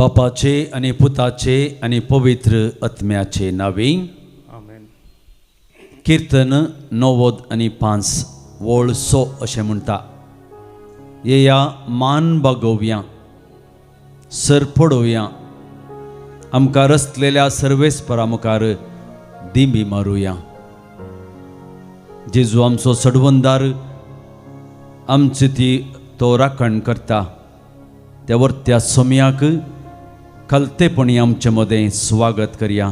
बापाचे आणि पुताचे आणि पवित्र आत्म्याचे नावे. आमेन. कीर्तन 95 वोळ 6 अशें म्हणटा. येया मान बागोवया, सर पडोवया, आमकां रचलेल्या सर्वेस्परा मुखार दिंबी मारुया. जेजू आमचो सडवंदार, आमची ती तो राखण करता. त्या वर्त्या सोम्याक खलतेपणी आमचे मदें स्वागत करया.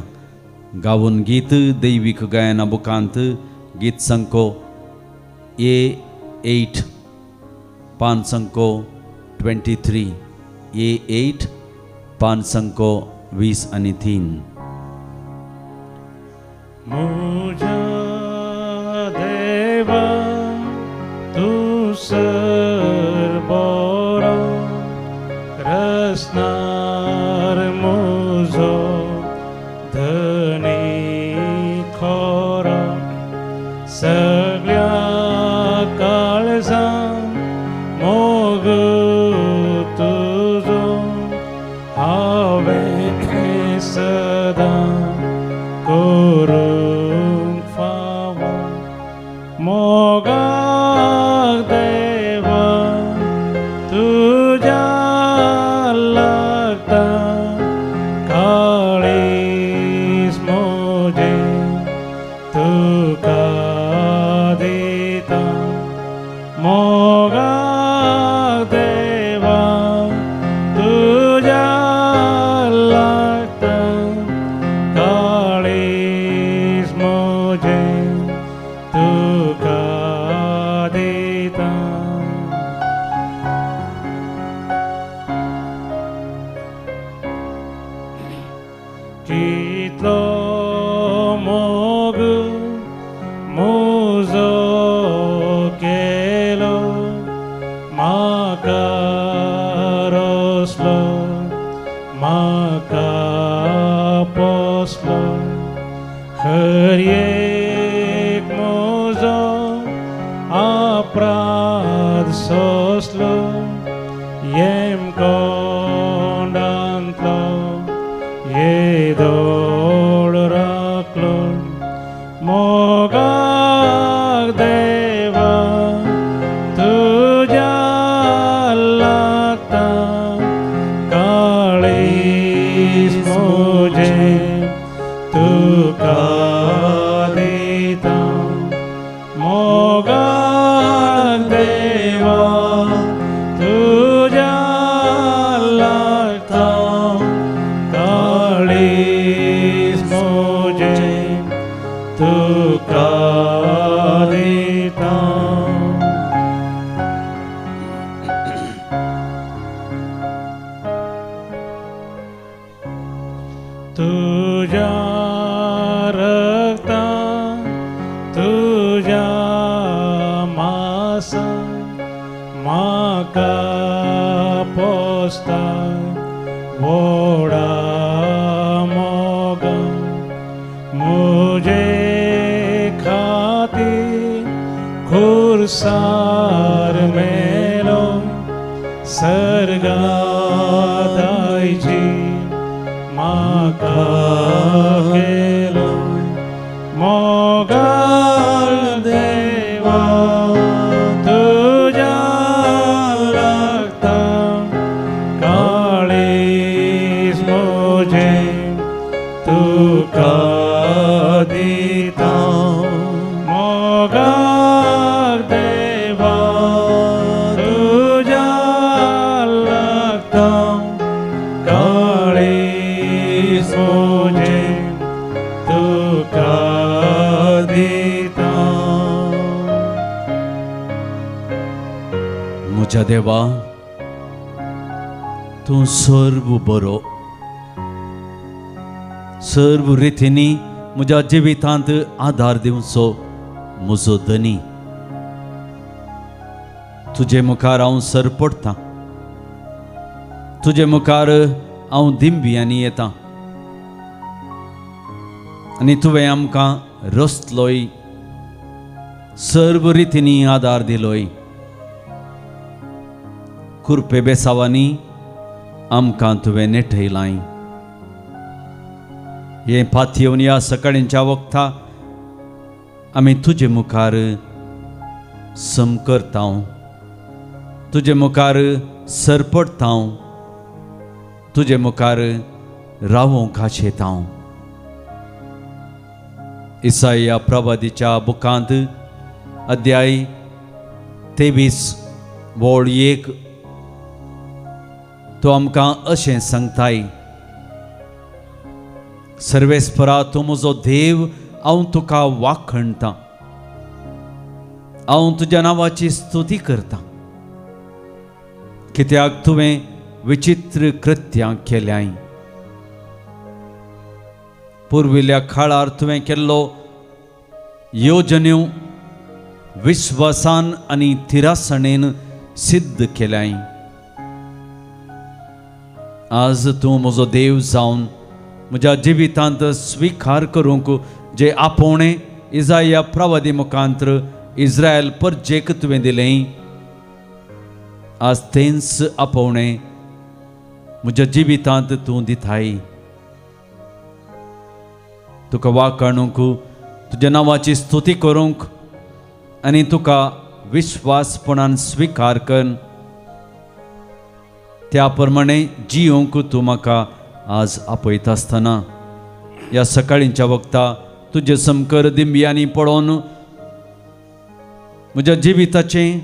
गावून गीत दैवीक गायना बुकांत गीत संको A8 पान संको 23, A8 पान संको 20 आणि 3. मुझा देवा तू सर्बोरा रसनार मुझो धनी खोरा सगळ्या काळजा मोग तुझो हांवें सदा करूंक फावो. मोगाक देवा तुझ्या लागता काळीज मोजे तुका दिता. मोगाक देवा तुझ्या लागता काळीज मोजे तुका दिता. कितलो मोग मुजो केलो म्हाका रोसलो म्हाका पोसलो. हर एक म्हजो अपराध सोंसलो येम कोंडांतलो येदोळ राखलो. मोगाक देवा तुझ्या लागता काळीज मोजे तुका दिता. मोगाक देवा तुझ्या लागता काळीज मोजे तुका दिता. तुझ्या रक्ता तुझ्या मासा म्हाका पोसता व्हडा मोगा. मुजे खातीर खुर्सार मेलो सर्गांत आयची म्हाका केलो. मोगाक देवा तुझ्या लागता काळीज मोजे तुका दिता. मोगाक देवा तुझ्या लागता काळीज मोजे तुका दिता. म्हज्या देवा, तूं सर्व बरो, सर्व रितींनी म्हज्या जिवितांत आदार दिवचो म्हजो धनी. तुजे मुखार हांव सर पडटां, तुजे मुखार हांव दिंबियांनी येतां आनी तुवें आमकां रचलोय, सर्व रितींनी आदार दिलोय. कुरपे बेसावांनी आमकां तुवें नेटयलाय. हे पातयेवन ह्या सकाळींच्या वखता आमी तुजे मुखार समकरता, तुजे मुखार सरपडता, तुजे मुखार रावोंक आशेता. इसाया प्रवादीच्या बुकांत अध्याय 23 वोळ 1 तो आमकां अशें सांगताय, सर्वेस्परा तूं म्हजो देव, हांव तुका वाखणटां, हांव तुज्या नांवाची स्तुती करतां, कित्याक तुवें विचित्र कृत्यां केल्याय. पुर्विल्ल्या काळार तुवें केल्लो योजन्यो विश्वासान आनी तिरासणेन सिद्ध केल्याय. आज तूं म्हजो देव जावन म्हज्या जिवितांत स्विकार करूंक जे आपोवणें इसाया प्रवादी मुखांत्र इस्रायल परजेक तुवें दिलें, आज तेंच आपोवणें म्हज्या जिवितांत तूं दिताय. तुका वाखाणूंक, तुज्या नांवाची स्तुती करूंक आनी तुका विश्वासपणान स्विकार कर, त्या प्रमाणे जियोंक तूं म्हाका आज आपयता आसतना ह्या सकाळींच्या वखता तुजे समकर दिंब्यांनी पळोवन म्हज्या जिविताचें,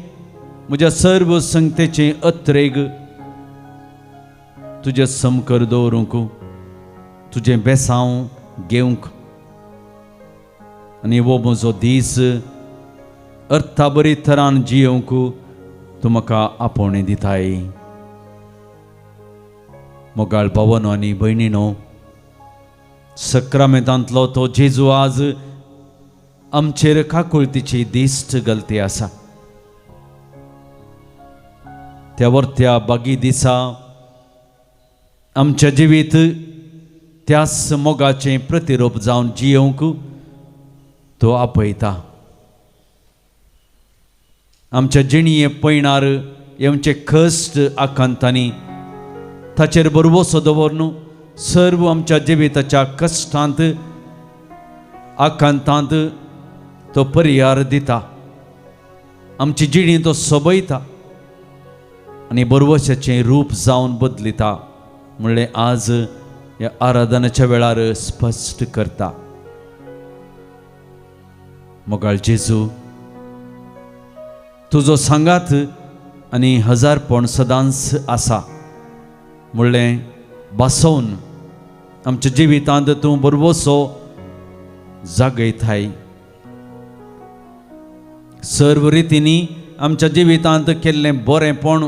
म्हज्या सर्व संगतेचें अत्रेग तुजे समकर दवरूंक, तुजें बेसांव घेवंक आनी वो म्हजो दीस अर्थाबरी तरान जियोंक तूं म्हाका आपोवणें दिताय. मोगाळ भावांनो आनी भयणीनो, सक्रामेंतांतलो तो जेजू आज आमचेर काकुळतीची दिश्ट घालती आसा. त्या वर्त्या बागी दिसा आमचें जिवीत त्याच मोगाचें प्रतिरूप जावन जियोंक तो आपयता. आमच्या जिणये पयणार येवचे कश्ट आकांतांनी ताचेर भरवोसो दवरून सर्व आमच्या जिविताच्या कश्टांत आकांतांत तो पर्याय दिता. आमची जिणी तो सोबयता आनी बरवशाचें रूप जावन बदलिता म्हणलें आज ह्या आराधनाच्या वेळार स्पश्ट करता. मोगाळ जेजू, तुजो सांगात आनी हजारपण सदांच आसा म्हणलें बासोवन आमच्या जिवितांत तूं बरवसो जागयताय. सर्व रितींनी आमच्या जिवितांत केल्लें बरेंपण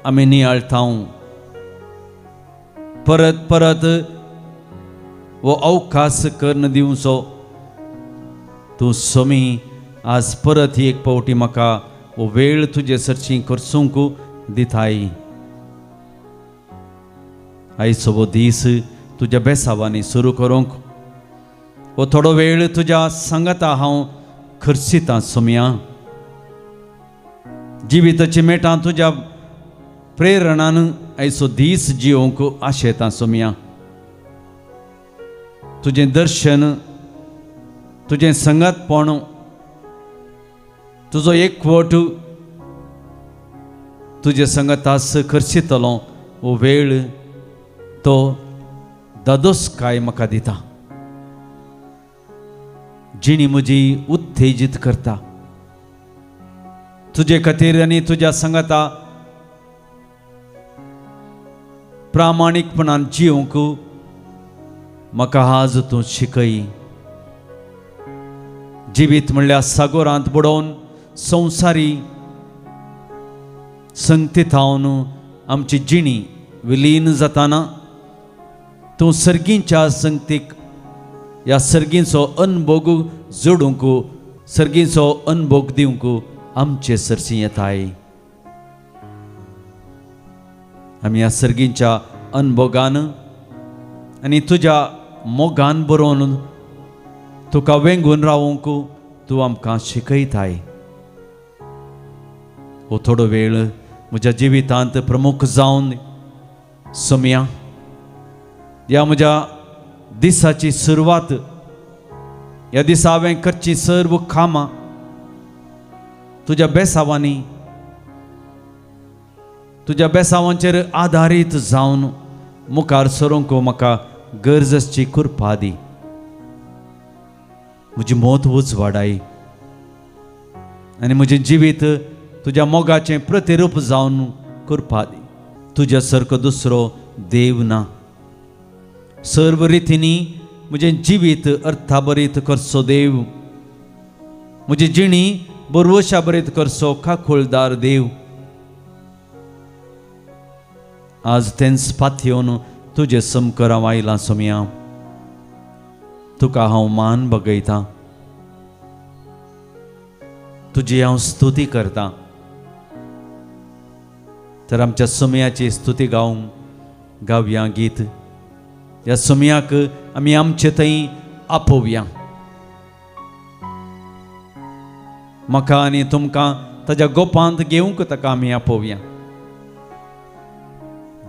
आमी नियाळटा. परत परत वो अवकाश कर्ण दिवचो तूं सोमी आज परत एक पावटी म्हाका वो वेळ तुजे सरची करसूंक दिताय. आयचो वो दीस तुज्या बेसावांनी सुरू करूंक वो थोडो वेळ तुज्या सांगाता हांव खर्चितां सोम्या. जिविताची मेटां तुज्या प्रेरणान आयचो दीस जियोंक आशेतां सोम्या. तुजें दर्शन, तुजें संगतपण, तुजो एकवट तुजे संगतास खर्चितलो वो वेळ तो दादोसकाय म्हाका दिता. जिणी म्हजी उत्तेजीत करता. तुजे खातीर आनी तुज्या संगता प्रामाणीकपणान जियोंक म्हाका आज तूं शिकय. जिवीत म्हणल्यार सागोरांत बुडोवन संवसारी संगतींतावन आमची जिणी विलीन जाताना तूं सर्गींच्या संगतीक ह्या सर्गींचो अनुभव जोडूंक, सर्गींचो अनुभव दिवंक आमचे सरसी येताय. आमी ह्या सर्गींच्या अनुभवान आनी तुज्या मोगान बरोवन तुका वेंगून रावूंक तूं आमकां शिकयताय. हो थोडो वेळ म्हज्या जिवितांत प्रमुख जावन सोम्या, ह्या म्हज्या दिसाची सुरवात, ह्या दिसा हांवें करची सर्व कामां तुज्या बेसावांनी, तुज्या बेसावांचेर आधारीत जावन मुखार सरूंक म्हाका गरजेची कृपा दी. म्हजी मोत उजवाडाय आनी म्हजें जिवीत तुज्या मोगाचें प्रतिरूप जावन कृपा दी. तुज्या सारको दुसरो देव ना. सर्व रितींनी म्हजें जिवीत अर्थाबरीत करचो देव, म्हजी जिणी बरवशा बरीत करचो काकुळदार देव, आज तेंच पातयेवन तुजे समकार हांव आयलां. सोम्या, तुका हांव मान बगयतां, तुजी हांव स्तुती करतां. तर आमच्या सोम्याची स्तुती गावया गीत. ह्या सोम्याक आमी आमचे थंय आपोवया. म्हाका आनी तुमकां ताज्या गोपांत घेवंक ताका आमी आपोवया.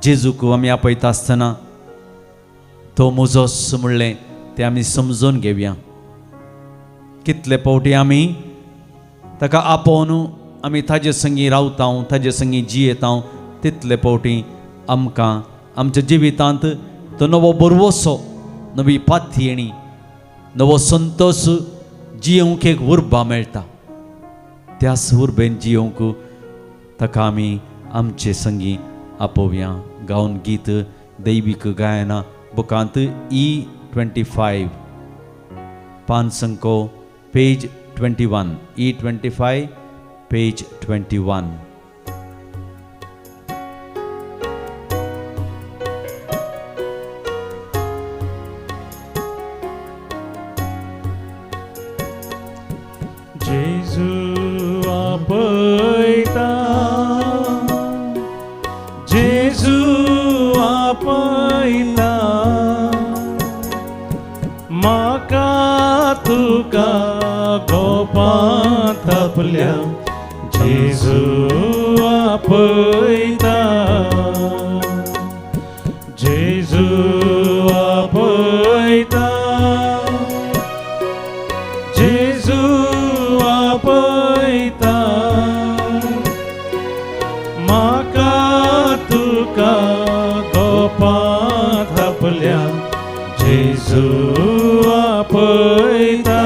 जेजूक आमी आपयता आसतना तो मुजोस म्हणलें तें आमी समजून घेवया. कितले फावटी आमी ताका आपोवन आमी ताजे संगी रावता, ताजे संगी जियेता, तितले फावटी आमकां आमच्या जिवितांत तो नवो बरवसो, नवी पातयेणी, नवो संतोश जियोंक एक उर्बा मेळटा. त्याच उर्बेन जियोंक ताका आमी आमचे संगी आपोवया. गावन गीत दैवीक गायना बुकांत E25 पान संको पेज 21, E25 पेज 21. जेजू आपयता, जेजू आपयता, म्हाका तुका गोपांत आपल्या. जेजू आपयता, जेजू आपयता, जेजू आपयता, म्हाका तुका गोपांत आपल्या. जेजू आपयता.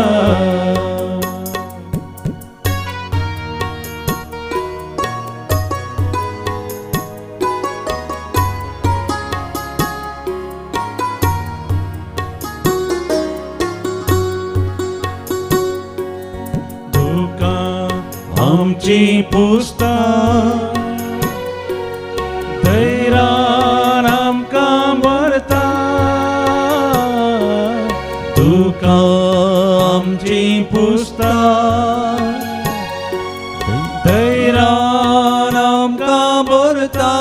आमची पुस्ता धैर्यान आमकां भरता. तुका आमची पुस्ता धैर्यान आमकां भरता.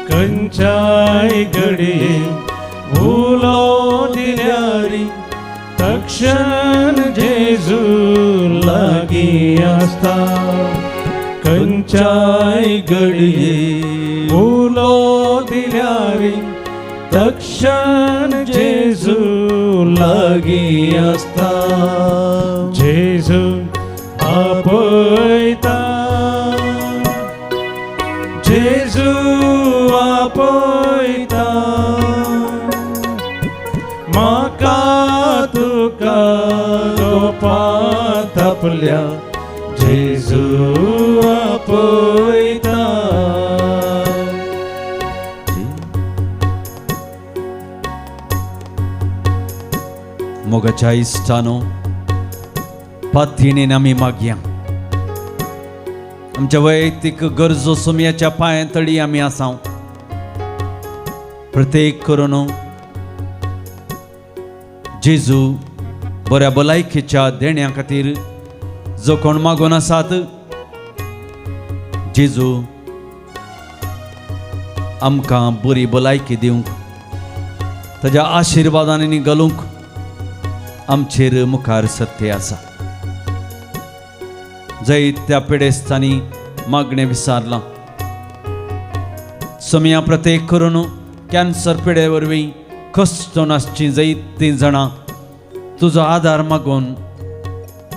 खंयच्याय घडये उलो दिल्यारी तक्षण जेजू लागीं आसता. खंयच्याय घडये उलो दिल्यारी तक्षण जेजू लागीं आसता. जेजू आपयता, जेजू आपयता, म्हाका तुका गोपांत आपल्या. जेजू आपयता. मोगाच्या इश्टानो, पातयेणेन आमी मागया. आमच्या वैयक्तीक गरजो सोम्याच्या पांयातळी आमी आसां. प्रत्येक करून जेजू बऱ्या भलायकेच्या देण्या खातीर जो कोण मागून आसात, जेजू आमकां बरी भलायकी दिवंक, ताज्या आशिर्वादांनी घालूंक आमचेर मुखार सत्य आसा. जायत्या पेडेस्तांनी मागणें विचारलां. सोमिया प्रत्येक करून कॅन्सर पिडे वरवीं कश्ट नासची जायतीं जाणां तुजो आदार मागून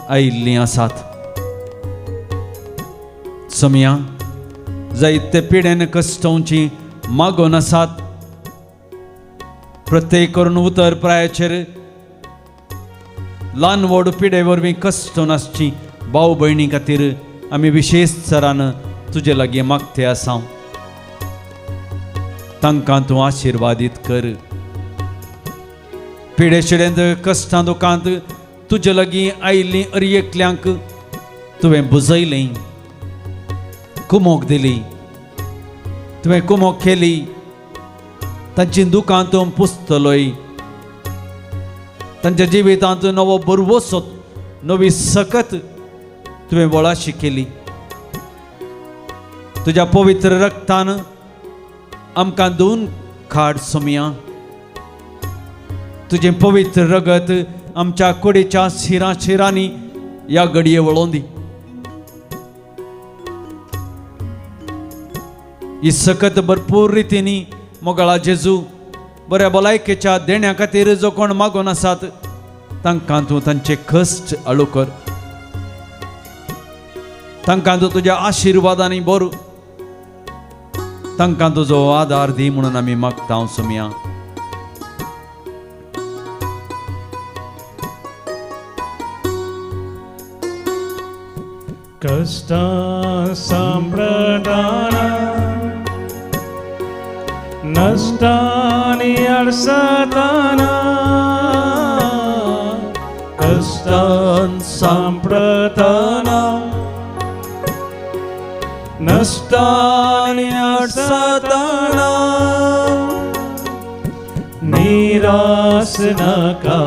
आयिल्लीं आसात. सोमिया जायते पिडेन कश्टांची मागून आसात. प्रत्येक करून उतर प्रायाचेर ल्हान व्हड पिडे वरवीं कश्ट नासची भाव भयणी खातीर आमी विशेश तरान तुजे लागीं मागते आसा. तांकां तूं आशिर्वादीत कर. पिडे शिडेंत कश्टां दुखांत तुजे लागीं आयिल्लीं हर एकल्यांक तुवें बुजयलें, कुमोक दिली, तुवें कुमोक केली. तांची दुखां तूं पुसतलोय. तांच्या जिवितांत नवो बरवसो नवी सकत तुवें वळाशी केली. तुज्या पवित्र रक्तान आमकां धुवन काड सोमिया. तुजें पवित्र रगत आमच्या कुडीच्या शिरांनी ह्या घडये वळोवन दी. ही सकत भरपूर रितींनी मोगळा जेजू बऱ्या भलायकेच्या देण्या खातीर जो कोण मागून आसात तांकां तूं तांचे कश्ट हळू कर. तांकां तूं तुज्या आशिर्वादांनी भर. तांकां तुजो आदार दी म्हणून आमी मागता सोमिया. कष्टा संप्रदाना नष्टानि अडसताना कष्टान संप्रदाना नष्टानि अडसताना निराश नका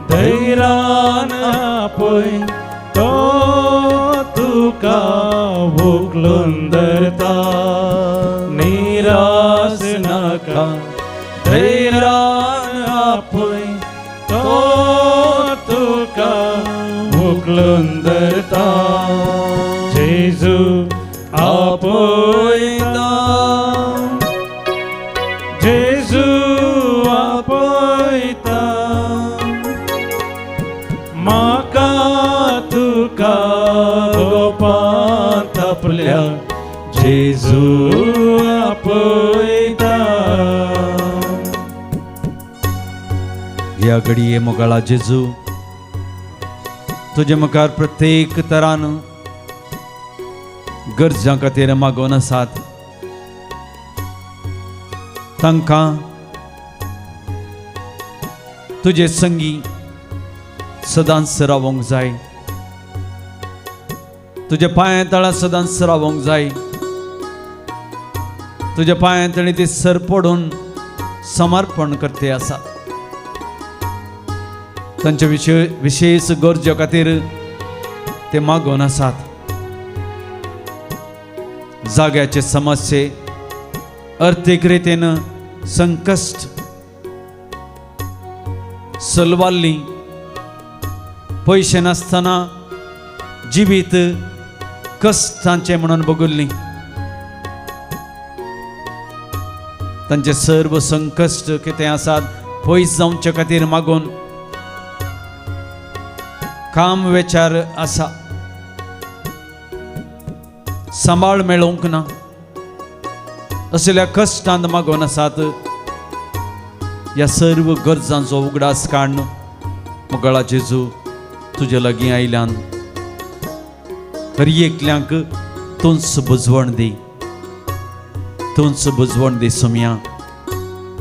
धैर्यान पळय तो तुका उखलून धरता. निराश नाका धैर्यान आपय तो तुका उखलून धरता. जेजू आपयता, जेजू आपयता. म्हाका तुका गोपांत आपल्या जेजू आपयता. ह्या घडये मोगाळा जेजू तुजे मुखार प्रत्येक तरान गरजां खातीर मागोन आसात. तांकां तुजे संगी सदांच रावोंक जाय. तुज्या पांया तळा सदांच रावोंक जाय. तुज्या पांया तळी ते सर पडून समर्पण करते आसात. तांच्या विशेष गरजे खातीर ते मागोन आसात. जाग्याचे समस्ये, अर्थीक रितीन संकश्ट, सलवाल्ली, पयशे नासतना जिवीत कश्टांचे म्हणून बगुल्ली. तांचे सर्व संकश्ट कितें आसात पयस जावचे खातीर मागून काम विचार आसा, सांबाळ मेळोवंक ना असल्या कश्टांत मागोन आसात. ह्या सर्व गरजांचो उगडास काडून मोगळा जेजू तुजे लागीं आयल्यान हर एकल्यांक तूंच बुजवण दी. तूंच बुजवण दी सोमिया.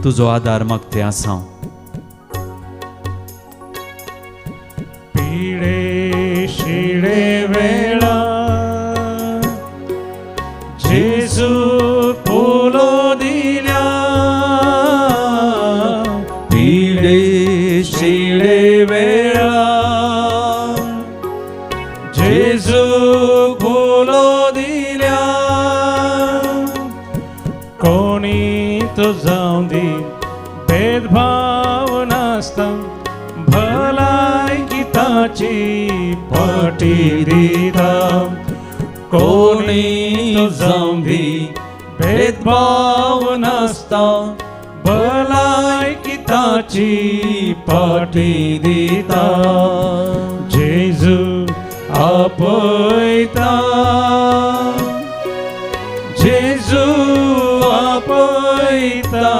तुजो आदार मागते आसा. पिडे शिडे वेळा जेजू पोलो दिल्या. पिडे शिडे वेळा जेजू पोलो दिल्या. कोणी तो जाऊं दी भेदभाव नासता भलायकी ताची पटी दिता. कोणी तो जाऊं दी भेदभाव नासता भलायकी ताची पाठी दिता जेजू आपयता जेजू आपयता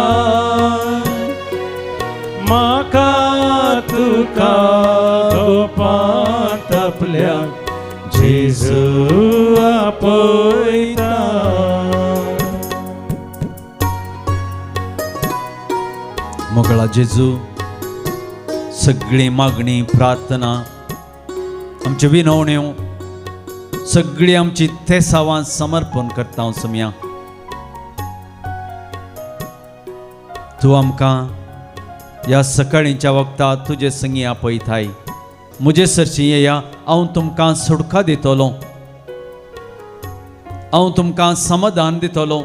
म्हाका तुका तोपांत आपल्या जेजू आपयता मोगळा जेजू सगळी मागणी प्रार्थना आमची विनवण्यो सगळी आमची ते सावां समर्पण करता हांव सम्या तूं आमकां ह्या सकाळीच्या वक्तार तुजे संगी आपयताय म्हजे सरशी येया हांव तुमकां सुडका दितलो हांव तुमकां समाधान दितलो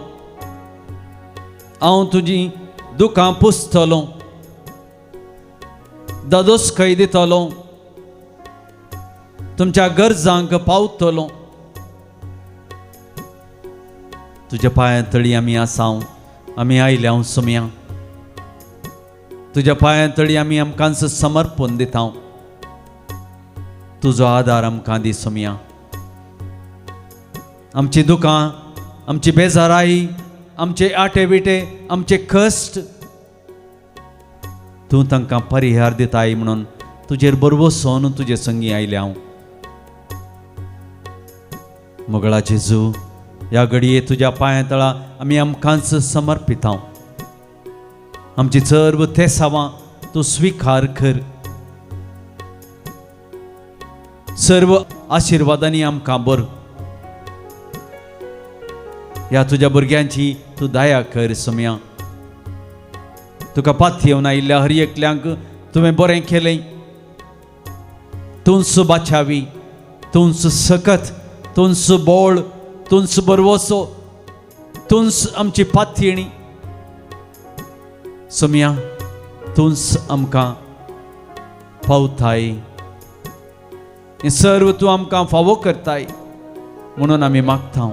हांव तुजी दुखां पुसतलो दादोसकय दितलो तुमच्या गरजांक पावतलो तुज्या पांया तळी आमी आसांव आमी आयल्या सम्या तुज्या पांया तळी आमी आमकांच समर्पण दिता तुजो आदार आमकां दी सम्या आमची दुखां आमची बेजाराई आमचे आटे बिटे आमचे कश्ट तूं तांकां परिहार दिताय म्हणून तुजेर बरवोसोन तुजे संगी आयल्या हांव मोगळा जेजू ह्या घडये तुज्या पांया तळा आमी आमकांच समर्पित हांव आमची सर्व ते सावां तूं स्विकार कर सर्व आशिर्वादांनी आमकां भर ह्या तुज्या भुरग्यांची तूं दया कर सम्या तुका पाथयेवन आयिल्ल्या हर एकल्यांक तुवें बरें केलें तूंच बाचावी तूंच सकत तूंच बोळ तूंच बरवोसो तूंच आमची पाथयणी सम्या तूंच आमकां पावताय हें सर्व तूं आमकां फावो करताय म्हणून आमी मागता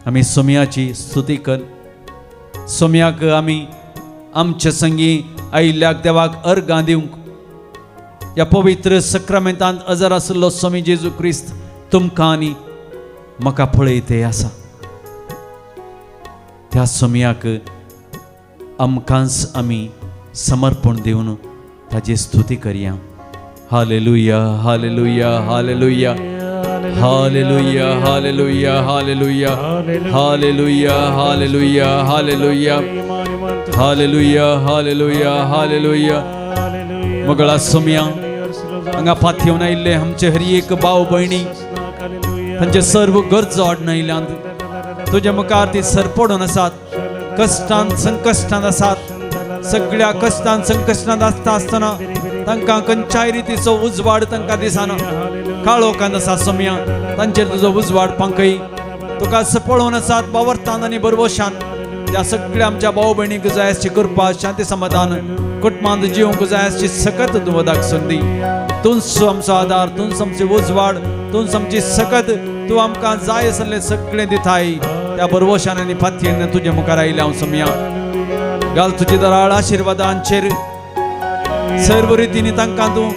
आमी सोम्याची स्तुती कर सोम्याक आमी आमचे संगी आयिल्ल्याक देवाक अर्गां दिवंक ह्या पवित्र सक्रामेंतांत हजर आसलो स्वामी जेजू क्रिस्त तुमकां आनी म्हाका पळयते आसा त्या सोम्याक आमकांच आमी समर्पण दिवन ताची स्तुती करया hallelujah hallelujah hallelujah hallelujah hallelujah hallelujah hallelujah hallelujah hallelujah hallelujah hallelujah hallelujah मोगळा सोम्या हांगा पाथयेवन आयिल्ले आमचे हर एक भाव भयणी तांचे सर्व गरजो आडून आयल्यांत तुज्या मुखार ती सरपडून आसात कश्टांत संकश्टांत आसात सगळ्या कश्टांत संकश्टांत आसतना तांकां खंयच्याय रितीचो उजवाड तांकां दिसना काळोखांत आसा सोम्या तांचेर तुजो उजवाड पांकय तुका पळोवन आसात बावर्तान आनी बरवशान त्या सगळ्या आमच्या भाव भयणीक जाय आसची कृपा शांती समाधान कुटुंबांत जिवंक जाय आसची सकत तूं दाखोवन दी तूंच आमचो आदार तूंच आमची उजवाड तूंच आमची सकत तूं आमकां जाय आसलें सगळें दिताय त्या बरवशान आनी पाथयेन तुजे मुखार आयल्या हांव सोम्या घाल तुजी दराळ आशिर्वादांचेर सर्व रितीनी तांकां तूं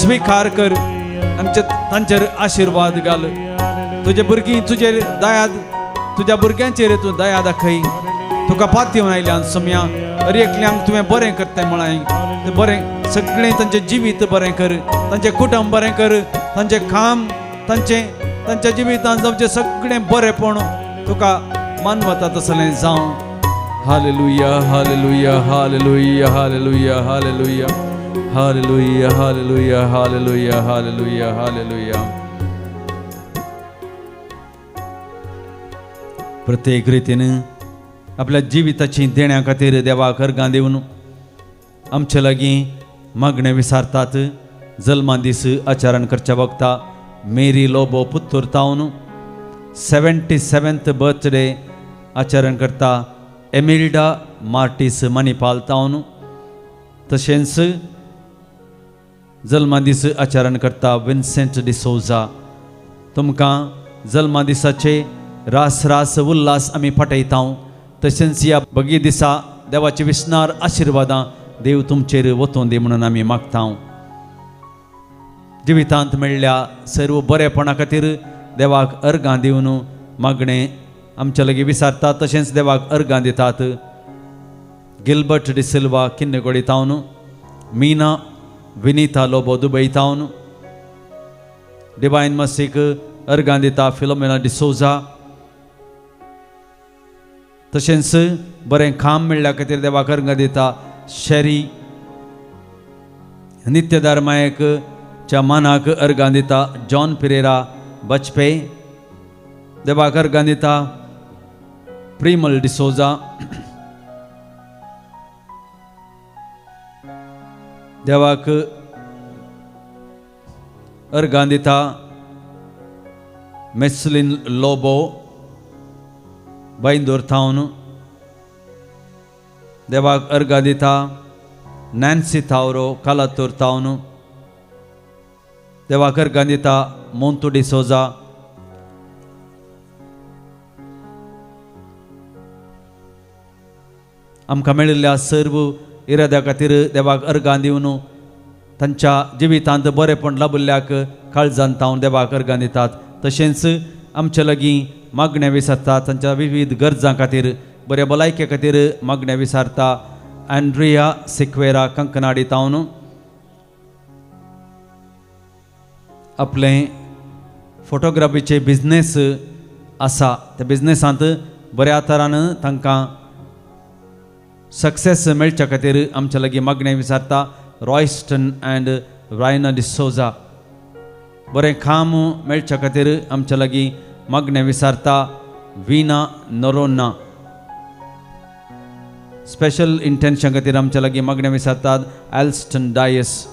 स्विकार कर आमचे तांचेर आशिर्वाद घाल तुजे भुरगीं तुजेर दया तुज्या भुरग्यांचेर तूं दया दाखय तुका पाथयेवन आयल्यान सोम्या हर एकल्यांक तुवें बरें करता म्हणाय तें बरें सगळें तांचें जिवीत बरें कर तांचें कुटुंब बरें कर तांचें काम तांच्या जिवितांत जावचें सगळें बरेंपण तुका मानवता तसलें जावं hallelujah hallelujah hallelujah hallelujah hallelujah hallelujah hallelujah hallelujah hallelujah hallelujah प्रत्येक रितीन आपल्या जिविताची देण्या खातीर देवाक अर्गां दिवन आमचे लागीं मागणें विचारतात जल्मा दीस आचरण करच्या वक्ता मेरी लोबो पुत्तूर तावन 77th बर्थडे आचरण करता एमिल्डा मार्टिस मणिपाल तावन तशेंच जल्मा दीस आचरण करता विन्सेंट डिसोजा तुमकां जल्मा दिसाचे रास रास उल्हास आमी फटयता तशेंच ह्या बगी दिसा देवाची विस्नार आशिर्वादां देव तुमचेर वतून दी म्हणून आमी मागता जिवितांत मेळ्ळ्या सर्व बरेपणा खातीर देवाक अर्गां दिवन मागणें आमच्या लागीं विचारतात तशेंच देवाक अर्गां दितात गिल्बर्ट डिसिल्वा किन्नेगोडी तावन मीना विनीता लोबो दुबई तावन डिवायन मसीक अर्गां दिता फिलोमेना डिसोजा तशेंच बरें काम मेळ्ळ्या खातीर देवाक अर्गां दिता शेरी नित्यदार मायेक च्या मानाक अर्गां दिता जॉन पिरेरा बचपे देवाक अर्गां दिता प्रिमल डिसोजा देवाक अर्गां दिता मेस्लिन लोबो बायंदूर थावन देवाक अर्गां दिता नॅन्सी थावरो कालातूर थावन देवाक अर्गां दिता मोंतू डिसोजा आमकां मेळिल्ल्या सर्व इराद्या खातीर देवाक अर्गां दिवन तांच्या जिवितांत बरेपण लाभिल्ल्याक काळजांत तावन देवाक अर्गां दितात तशेंच आमचे लागीं मागण्या विचारतात तांच्या विविध गरजां खातीर बरे भलायके खातीर मागण्या विचारता एंड्रिया सिक्वेरा कंकनाडी तावन आपले फोटोग्राफीचे बिझनेस आसा त्या बिझनेसांत बऱ्या तरान तांकां सक्सेस मेळच्या खातीर आमच्या लागीं मागणें विचारता रॉयस्टन अँड रायना डिसोजा बरें काम मेळच्या खातीर आमच्या लागीं मागणें विचारता विना नोरोना स्पेशल इंटेंशन खातीर आमच्या लागीं मागणें विचारतात एल्स्टन डायस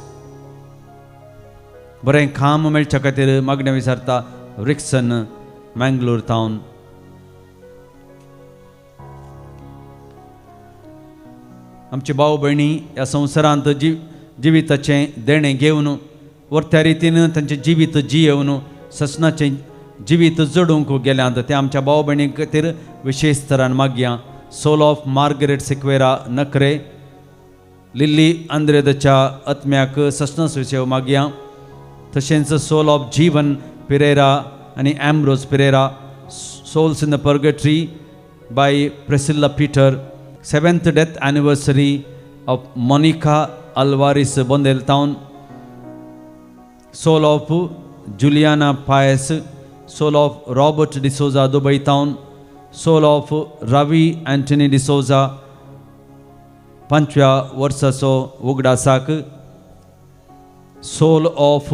बरें काम मेळच्या खातीर मागणें विचारता रिक्सन मँगलोर टावन आमचे भाव भयणी ह्या संवसारांत जिविताचें देणें घेवन वर्त्या रितीन तांचें जिवीत जियेवन ससनाचें जिवीत जडूंक गेल्यांत ते आमच्या भाव भयणी खातीर विशेश तरान मागया सोल ऑफ मार्गरेट सिक्वेरा नखरे लिल्ली आंद्रेदच्या आत्म्याक ससनस विशय मागया तशेंच सोल ऑफ जीवन पिरेरा आनी Ambrose Pereira souls in the purgatory by Priscilla Peter 7th death anniversary of Monica Alvarez Bondel Town, soul of Juliana Paez, soul of Robert D'Souza Dubai Town, soul of Ravi Anthony D'Souza Panchya Varsaso Ugdasak, soul of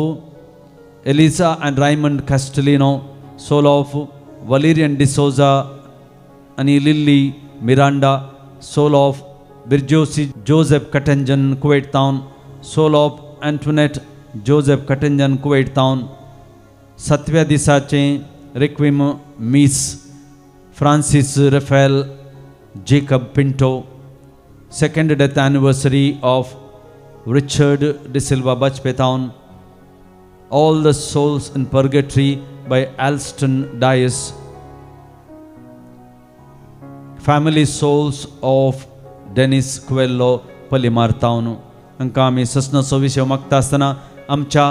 Elisa and Raymond Castellino, soul of Valerian D'Souza Ani Lily Miranda, soul of Birjosi Joseph Kattenjan Kuwait Town, soul of Antoinette Joseph Kattenjan Kuwait Town, Satvya दिसाचे requiem मिस Francis Raphael Jacob Pinto, 2nd death anniversary of Richard De Silva Bachpe Town, all the souls in purgatory by Alston Dias, family souls of Dennis Coelho Palimar Town. हांकां आमी ससनाचो विशय मागता आसतना आमच्या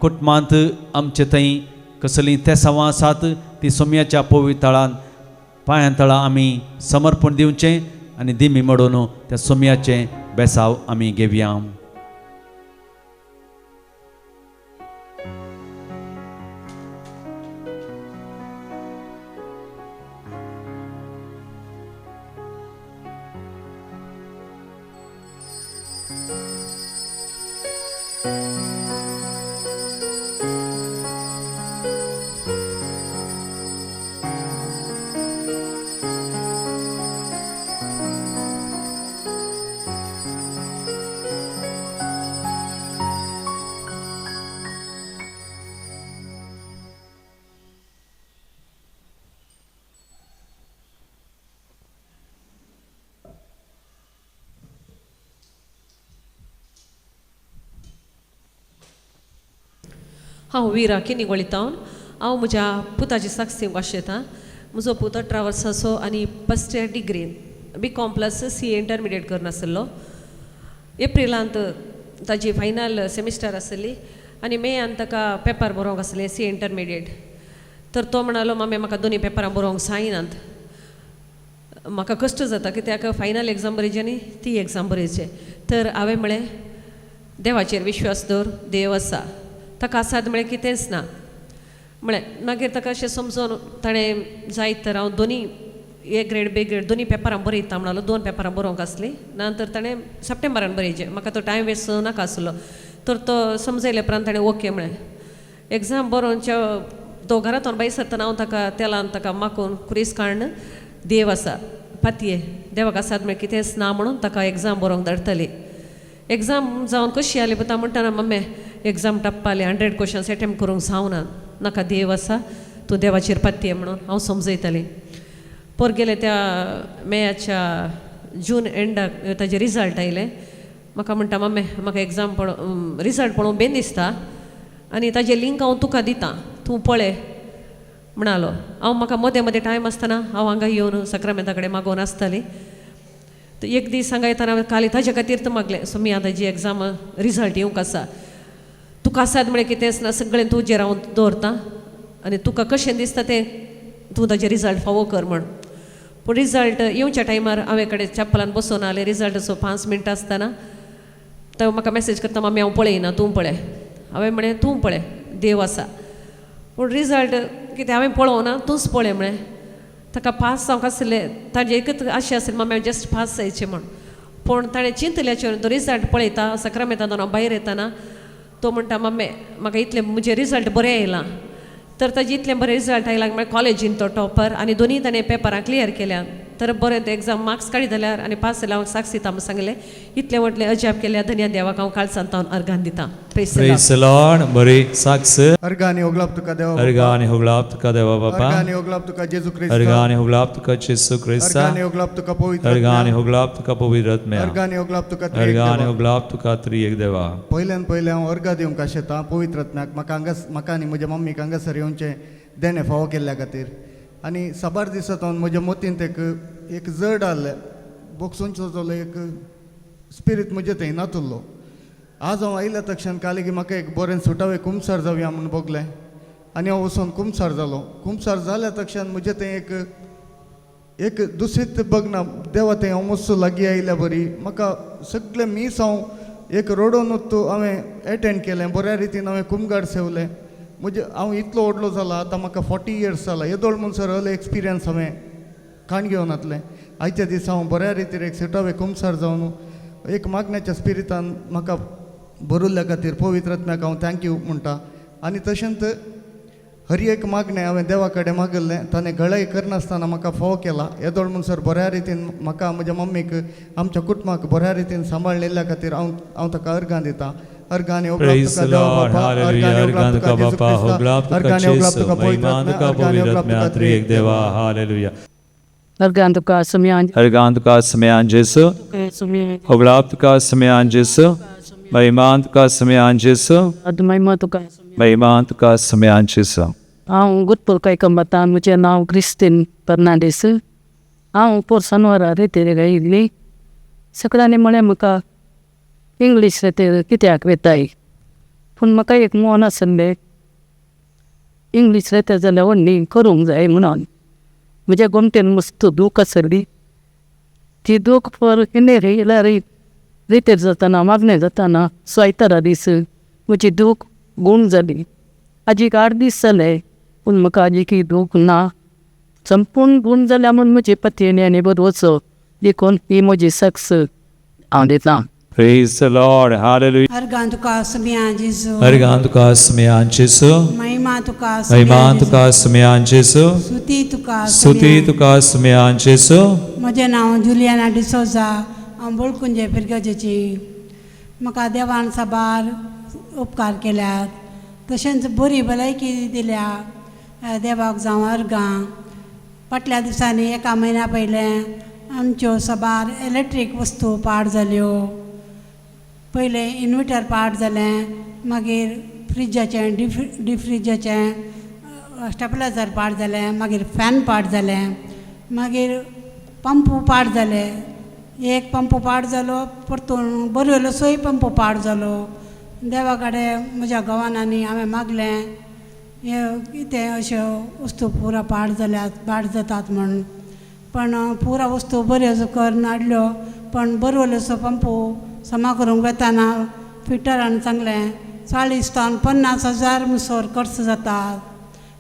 कुटुंबांत आमचे थंय कसलीं तेसावां आसात ती सोम्याच्या पवित्राळांत पांयां तळा आमी समर्पण दिवचें आनी दिमी मोडून त्या सोम्याचें बेसाव आमी घेवया. हांव विरा किनिगोळी तावन हांव म्हज्या पुताची साक्षी वाशयतां. म्हजो पूत 18 वर्सांचो आनी फस्ट डिग्रीन B.Com प्लस CA इंटरमिडिएट करून आसलो. एप्रिलांत ताजी फायनल सेमिस्टर आसली आनी मेयान ताका पेपर बरोवंक आसलें CA इंटरमिडिएट. तर तो म्हणालो मम्मी म्हाका दोनी पेपरां बरोवंक जायनात. म्हाका कश्ट जाता कित्याक फायनल एग्जाम बरेवची आनी ती एग्जाम बरेवचें. तर हांवें म्हळें देवाचेर विश्वास दवर, देव आसा, ताका आसात म्हळें कितेंच ना म्हळें. मागीर ताका अशें समजोन ताणें जायत तर हांव दोनी A ग्रेड B ग्रेड दोनी पेपरां बरयता म्हणलो. 2 पेपरां बरोवंक आसलीं. नंतर ताणें सप्टेंबरान बरयचें. म्हाका तो टायम वेस्ट नाका आसलो. तर तो समजयले उपरांत ताणें ओके म्हळें. एग्जाम बरोवनच्या तो घरांतून भायर सरतना हांव ताका तेलान ताका मागून कुरीस काडून देव आसा पातये देवाक आसात म्हळ्यार कितेंच ना म्हणून ताका एग्जाम बरोवंक धाडटली. एग्जाम जावन कशी जाली पळय म्हणटाना मम्मी एग्जाम टप्पाली 100 क्वेश्चन्स अटेम्प्ट करूंक जावना. नाका देव आसा, तूं देवाचेर पातये म्हणून हांव समजयताली. पर गेले त्या मेयाच्या जून एंडाक ताजे रिजल्ट आयले. म्हाका म्हणटा मम्मी म्हाका एग्जाम रिजल्ट पळोवन बेन दिसता आनी ताजें लिंक हांव तुका दितां, तूं पळय म्हणालो. हांव म्हाका मदें मदें टायम आसतना हांव हांगा येवन सक्रामेंता कडेन मागोवन आसताली. एक दीस हांगा येताना काली ताजे खातीर मागलें सुमी आतां जी एग्जाम रिजल्ट येवंक आसा, तुका आसात म्हळ्यार कितेंच ना, सगळें तुजेर हांव दवरतां आनी तुका कशें दिसता तें तूं ताजें रिजल्ट फावो कर म्हण. पूण रिजल्ट येवच्या टायमार हांवे कडेन चॅपलान बसून आले. रिजल्टाचो 5 मिनटां आसतना तो म्हाका मेसेज करता मम्मी हांव पळयना, तूं पळय. हांवें म्हळें तूं पळय देव आसा. पूण रिजल्ट कितें हांवें पळोवना, तूंच पळय म्हळें. ताका पास जावंक आसलें, ताजें एकच आशा आसली मम्मी हांवें जस्ट पास जायचें म्हण. पूण ताणें चिंतल्याचेर तो रिजल्ट पळयता सक्रामेंतान हांव भायर येताना तो म्हणटा मम्मी म्हाका इतलें म्हजें रिजल्ट बरें येयलां. तर ताजें इतलें बरें रिजल्ट आयलां म्हळ्यार कॉलेजीन तो टॉपर आनी दोनी ताणें पेपरां क्लियर केल्या. तर बरें तें एग्जाम मार्क्स काडी जाल्यार आनी पास जाल्यार हांव साक्षी तांब सांगलें इतलें व्हडलें अजाप केल्या धन्य देवाक हांव काळजांत अर्घान दितां. Praise Praise the Lord. बरी साक्ष अर्गानी होगलाप तुका देवा अर्गानी होगलाप तुका देवा बापा. अर्गानी होगलाप तुका जेजू ख्रिस्त अर्गानी होगलाप तुका जेसू ख्रिस्त. अर्गानी होगलाप तुका पवित्र अर्गानी होगलाप तुका पवित्र आत्म्या. अर्गानी होगलाप तुका अर्गानी होगलाप तुका त्रिएक देवा. पयल्यान पयलें हांव अर्घा दिवंक आशेतां पवित्र आत्म्याक. म्हाका आनी म्हज्या मम्मीक हांगासर येवचें देणे फावो केल्ल्या खातीर. आनी साबार दिसांतून म्हज्या मतींत एक जड आहलें बोक्सूंचो जालो एक स्पिरीट म्हजे थंय नातुल्लो. आज हांव आयल्या तक्षण काली की म्हाका एक बरें सुटावें कुंभसार जावया म्हूण बगलें आनी हांव वचून कुंभसार जालो. कुंभसार जाल्या तक्षण म्हजे थंय एक दुसरीत बगना देवा थंय हांव मस्सो लागीं आयल्या बरी. म्हाका सगळें मीस हांव एक रोडोनूच हांवें एटेंड केलें. बऱ्या रितीन हांवें कुंभगाड सेवलें. हांव इतलो व्हडलो जाला आतां म्हाका 40 इयर्स जाला. येदोळ म्हणसर हले एक्सपिरियन्स हांवें काण घेवन येतलें. आयच्या दिसा हांव बऱ्या रितीन एक सुटावें कुंभसार जावन एक मागण्याच्या स्पिरितान म्हाका बरोवल्या खातीर पवित्र आत्म्याक हांव थँक्यू म्हणटा. आनी तशेंच हर एक मागणें हांवें देवा कडेन मागल्लें ताणें गळाई करनासतना म्हाका फावो केला. येदोळ म्हणसर बऱ्या रितीन म्हाका म्हज्या मम्मीक आमच्या कुटुंबाक बऱ्या रितीन सांबाळलेल्या खातीर हांव ताका अर्घां दितां. अर्गानी Praise the Lord. Hallelujah. अर्गान तुका बापा होगलाप तुका जेसू महिमा तुका पवित्र आत्म्या त्रिएक देवा. Hallelujah. अर्गान तुका समयान अर्गान तुका समयान जेसू समयान होगलाप तुका समयान जेसू महिमा तुका समयान जेसू महिमा तुका. महिमा तुका समयान जेसू. हांव गुटपूर कैकंबातान म्हजें नांव क्रिस्टीन फर्नांडीस. हांव पोरसानवारा रेतेर आयिल्ली. सगळ्यांनी म्हळें म्हाका इंग्लीश रेतेर कित्याक वेताय. पूण म्हाका एक मन आसलें इंग्लीश रेतेर जाल्यार व्हडली करूंक जाय म्हणून. म्हज्या गोमटेन मस्त दूख आसली. ती दूख पर कितें येयल्यार रेतेर जाताना मागणें जाताना स्वायतारा दीस म्हजी दूख गूण जाली. आजीक 8 दीस जाले पूण म्हाका आजीक ही दूख ना. संपूर्ण गूण जाल्या म्हूण म्हजे पत्येनी आनी बरो वचो देखून ही म्हजी सक्स हांव दितां. Praise the Lord. Hallelujah. अर्गान तुका समयान जेजू अर्गान तुका समयान जेसू महिमा तुका महिमा समयान तुका समयान जेसू स्तुती तुका स्तुती तुका समयान जेसू. म्हजें नांव जुलियाना डिसोजा. हांव बोळकुंजे पिरगजेची. म्हाका देवान साबार उपकार केल्यात. तशेंच बरी भलायकी दिल्या. देवाक जावं अर्गां. फाटल्या दिसांनी 1 म्हयन्या पयलें आमच्यो साबार इलेक्ट्रीक वस्तू पाड जाल्यो. पयलें इन्वर्टर पाड जालें. मागीर फ्रिजाचें डिफ्रिजाचें स्टेबलायझर पाड जालें, मागीर फॅन पाड जालें, मागीर पंप पाड जाले, एक पंप पाड जालो, परतून बरयलो सोय पंप पाड जालो. देवा कडेन म्हज्या घोवानांनी हांवें मागलें हे कितें अश्यो वस्तू पुरा पाड जाल्यात, पाड जातात म्हण. पण पुरा वस्तू बऱ्यो करून हाडल्यो, पण बरयलोसो पंप समा करूंक वेताना फिटरान सांगलें 40 टन 50,000 मुसोर खर्च जातात.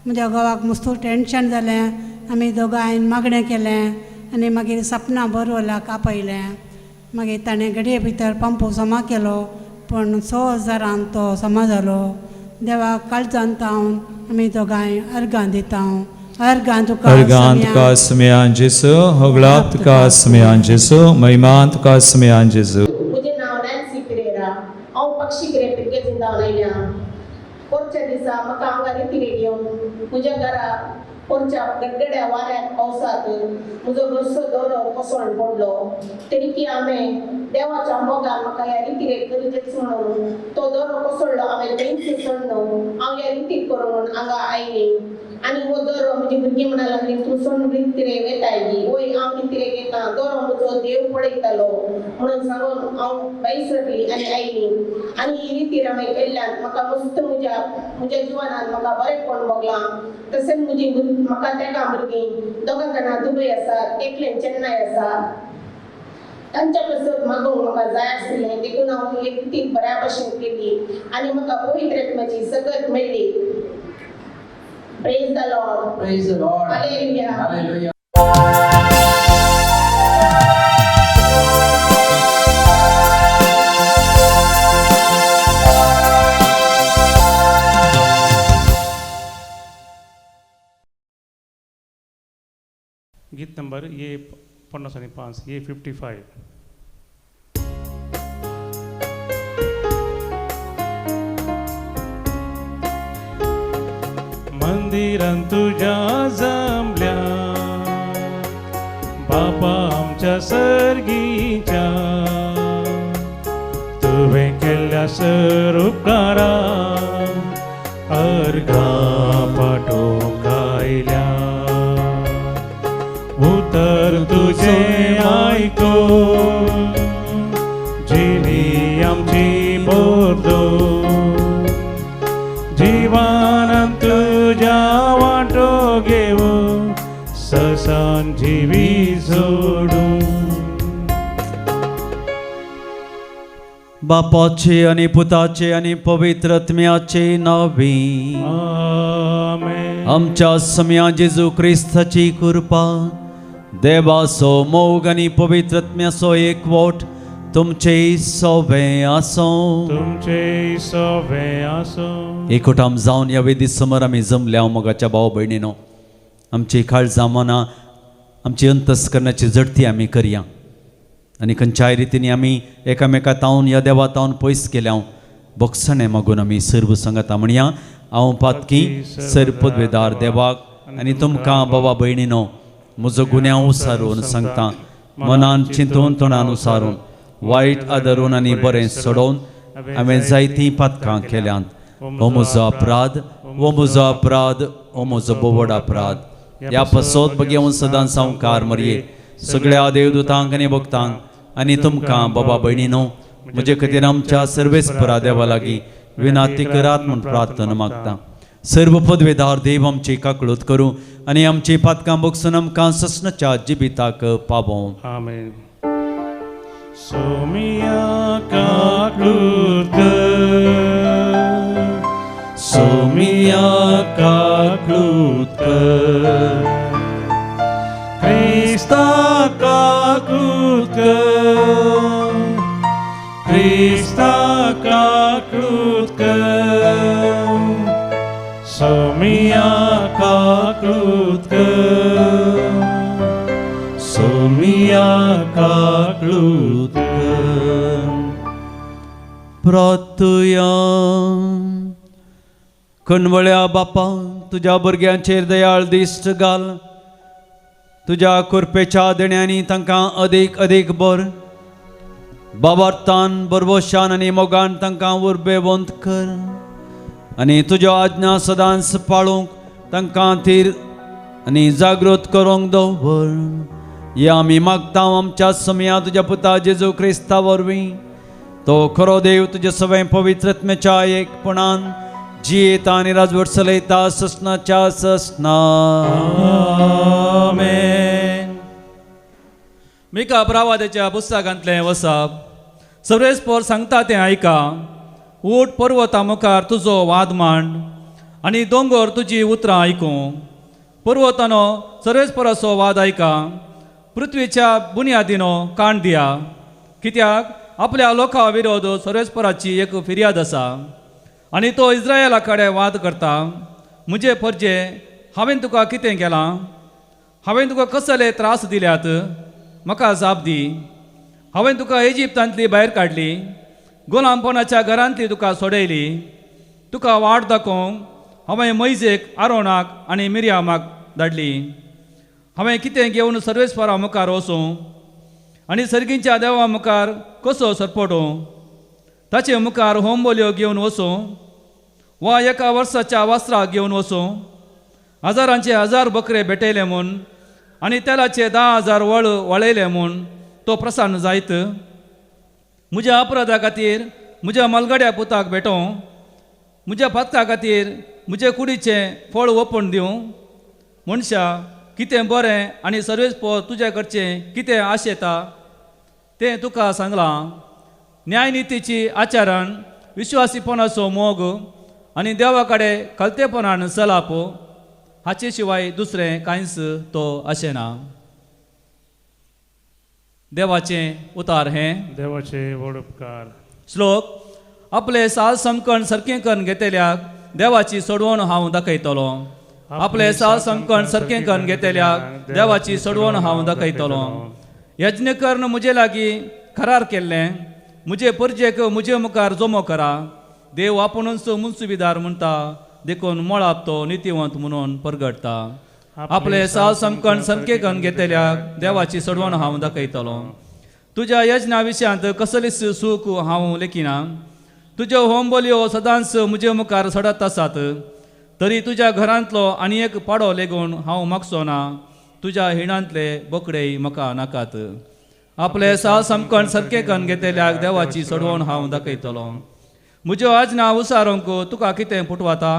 म्हज्या घोवाक मस्तू टेन्शन जालें. आमी दोगांयन मागणें केलें आनी मागीर सपना बरवलाक आपयलें. मागीर ताणें घडये भितर पंप समा केलो, पण 6,000 तो समा जालो. देवाक काळजांत हांव आमी दोगांय अर्गां दिता. अर्गां तुका तुका समियान जेसू, होगलाप तुका समियान जेसू, महिमान तुका समियान जेसू. मुझे नाव नॅन्सी पिरेरा. हांव पक्षी किरे पिरके जिंदावन आयल्या. पोरच्या दिसा म्हाका हांगा रिती रेडियोन म्हज्या घरा पोरच्या गडगड्या वाऱ्याक पावसाक म्हजो घरचो दोरो कोसळून पडलो. तरी हांवें देवाच्या मोगान म्हाका ह्या रितीरेक गरजेचो म्हणून तो दोरो कोसळ्ळो. हांवें बेंच सोडून हांव ह्या रितीक करून हांगा आयली. आनी हो दोरो म्हजी भुरगीं म्हणा लागली तूं सोडून रितीरे वेताय गी. वय हांव रितीरेक येता, दोरो म्हजो देव पळयतालो म्हणून सांगून हांव भायर सरली आनी आयली. आनी ही रितीर हांवें केल्ल्यान म्हाका मस्त म्हज्या जिवनान म्हाका बरेंपण भोगलां. तशेंच म्हाका तेका भुरगीं 2 जाणां दुबय आसात, एकल्यान चेन्नय आसा. तांच्या पासून मागूंक म्हाका जाय आसलें, देखून हांव ही रिती बऱ्या भशेन केली आनी म्हाका पवित्र आत्म्याची सगत मेळ्ळी. Praise the Lord. Praise the Lord. Hallelujah. Hallelujah. गीत नंबर ये 55 ये 55. मंदिरांत तुझ्या जमल्या बापा आमच्या सर्गीच्या, तुवें केल्ल्या सर उपकारा अर्घां पाठोवंक आयल्या. उतर तुझे आयको जिणी आमची बोर्दो, जिवानांत तुझ्या वाटो घेवून ससान जिवी जोडून. बापाचे आणि पुताचे आणि पवित्र आत्म्याचे नावे. आमेन. आमच्या सम्या जेजू ख्रिस्ताची कृपा, देवाचो मोग आणि पवित्र आत्म्याचो एकवट तुमचे सोबे आसो. तुमचे सोबे आसो. एकवटाम जावन ह्या वेदी समोर आमी जमल्या मोगाच्या भाव भयणीनो, आमची काळजां मनां, आमची अंतस्करणाची जडती आमी करया आनी खंयच्याय रितीन आमी एकामेका तावन ह्या देवा तावन पयस केल्या बोगसणे मागून आमी सर्व संगता म्हणया. हांव पातकी सर पदवेदार देवाक आनी तुमकां बाबा भयणीनो म्हजो गुन्यांव उसारून सांगता. मनान चिंतून तोंडान उसारून वायट आदरून आनी बरें सोडोवन हांवें जायतीं पातकां केल्यांत. हो म्हजो अपराध, हो म्हजो अपराध, हो म्हजो बोवड अपराध. ह्या पासत बगेवन सदांच संवकार मरये सगळ्या देवदूतांक आनी भक्तांक आनी तुमकां बाबा भयणीनो म्हजे खातीर आमच्या सर्वेस्परा देवा लागीं विनाती करात म्हूण प्रार्थना मागता. सर्व पदवेदार देव आमची काकळूत करूं आनी आमची पातकां बगसून आमकां ससनाच्या जिबिताक पावों. आमेन. सोमिया काकळूत कर, सोमिया काकळूत कर, क्रिस्ता काकळूत कर, क्रिस्ता काकळूत कर. सोमिया काकळूत कर, सोमिया काकळूत कर. प्रार्थुया. कणवळ्या बापा, तुझ्या भुरग्यांचेर दयाळ दिश्ट घाल. तुझ्या कृपेच्या देण्यांनी तांकां अदीक अदीक बर बाबार्थान बरवशान आनी मोगान तांकां उर्बेवंत कर आनी तुज्यो आज्ञा सदांच पाळूंक तांकां थीर आनी जागृत करूंक दवर. या आमी मागता आमच्या समया तुज्या पुता जेजू क्रिस्ता वरवीं. तो खरो देव तुजे सगळे पवित्रत्म्याच्या एकपणान जियेता आनी राजवट चलयता ससनाच्या ससना. आमेन. मिका प्रवादाच्या पुस्तकांतलें वचप. सर्वेस्पर सांगता तें आयका. ऊट पर्वता मुखार तुजो वाद मांड आनी दोंगर तुजी उतरां आयकूं. पर्वतानो सर्वेस्पराचो वाद आयका. पृथ्वीच्या बुनयादीनो काण दिया. कित्याक आपल्या लोकां विरोध सर्वेस्पराची एक फिर्याद आसा आनी तो इस्रायला कडेन वाद करता. म्हजे परजे हांवें तुका कितें केलां? हांवें तुका कसले त्रास दिल्यात? म्हाका जाप दी. हांवें तुका इजिप्तांतली भायर काडली, गुलामपणाच्या घरांतली तुका सोडयली. तुका वाट दाखोवंक हांवें मोइजेक, आरोनाक आनी मिरयामाक धाडली. हांवें कितें घेवन सर्वेस्परा मुखार वचूं आनी सर्गींच्या देवा मुखार कसो सरपटूं? ताचे मुखार होमबोल्यो घेवन वचूं वा एका वर्साच्या वस्त्रां घेवन वचूं? हजारांचे हजार बकरे भेटयले म्हूण आनी तेलाचे 10,000 वळ वळयले म्हूण तो प्रसन्न जायत? म्हज्या अपराधा खातीर म्हज्या मलगड्या पुताक भेटोवं? म्हज्या पातका खातीर म्हजे कुडीचें फळ ओपून दिवं? मनशा, कितें बरें आनी सर्वेस्पर तुजे कडचें कितें आशेता तें तुका सांगलां. न्यायनितीची आचारण, विश्वासीपणाचो मोग आनी देवा कडेन कलतेपणान सलाप हाचे शिवाय दुसरें कांयच तो आशेना. देवाचें उतार हें. देवाचे व्हड उपकार. श्लोक. आपले साल समकण सारकें करून घेतल्याक देवाची सोडवण हांव दाखयतलो. आपले साल समकण सारकें करून घेतल्याक देवाची सोडवण हांव दाखयतलो. यज्ञ करून म्हजे लागीं करार केल्लें, म्हजे परजेक म्हजे मुखार जमो करा. देव आपुणूच मुनसुबीदार म्हणटा, देखून मोळाप तो नितीवंत म्हणून परगडटा. आपले साल समकण सारकें करून घेतल्याक देवाची सोडवण हांव दाखयतलो. तुज्या यज्ञा विशयांत कसलीच सूख हांव लेखिना. तुज्यो होमबोल्यो सदांच म्हजे मुखार सडत आसात. तरी तुज्या घरांतलो आनी एक पाडो लेगून हांव मागचो ना. तुज्या हिणांतले बोकडेय म्हाका नाकात. आपले साल समकण सारकें करून घेतल्याक देवाची सोडवण हांव दाखयतलो. म्हज्यो आज्ञा उसारूंक तुका कितें फुटवाता?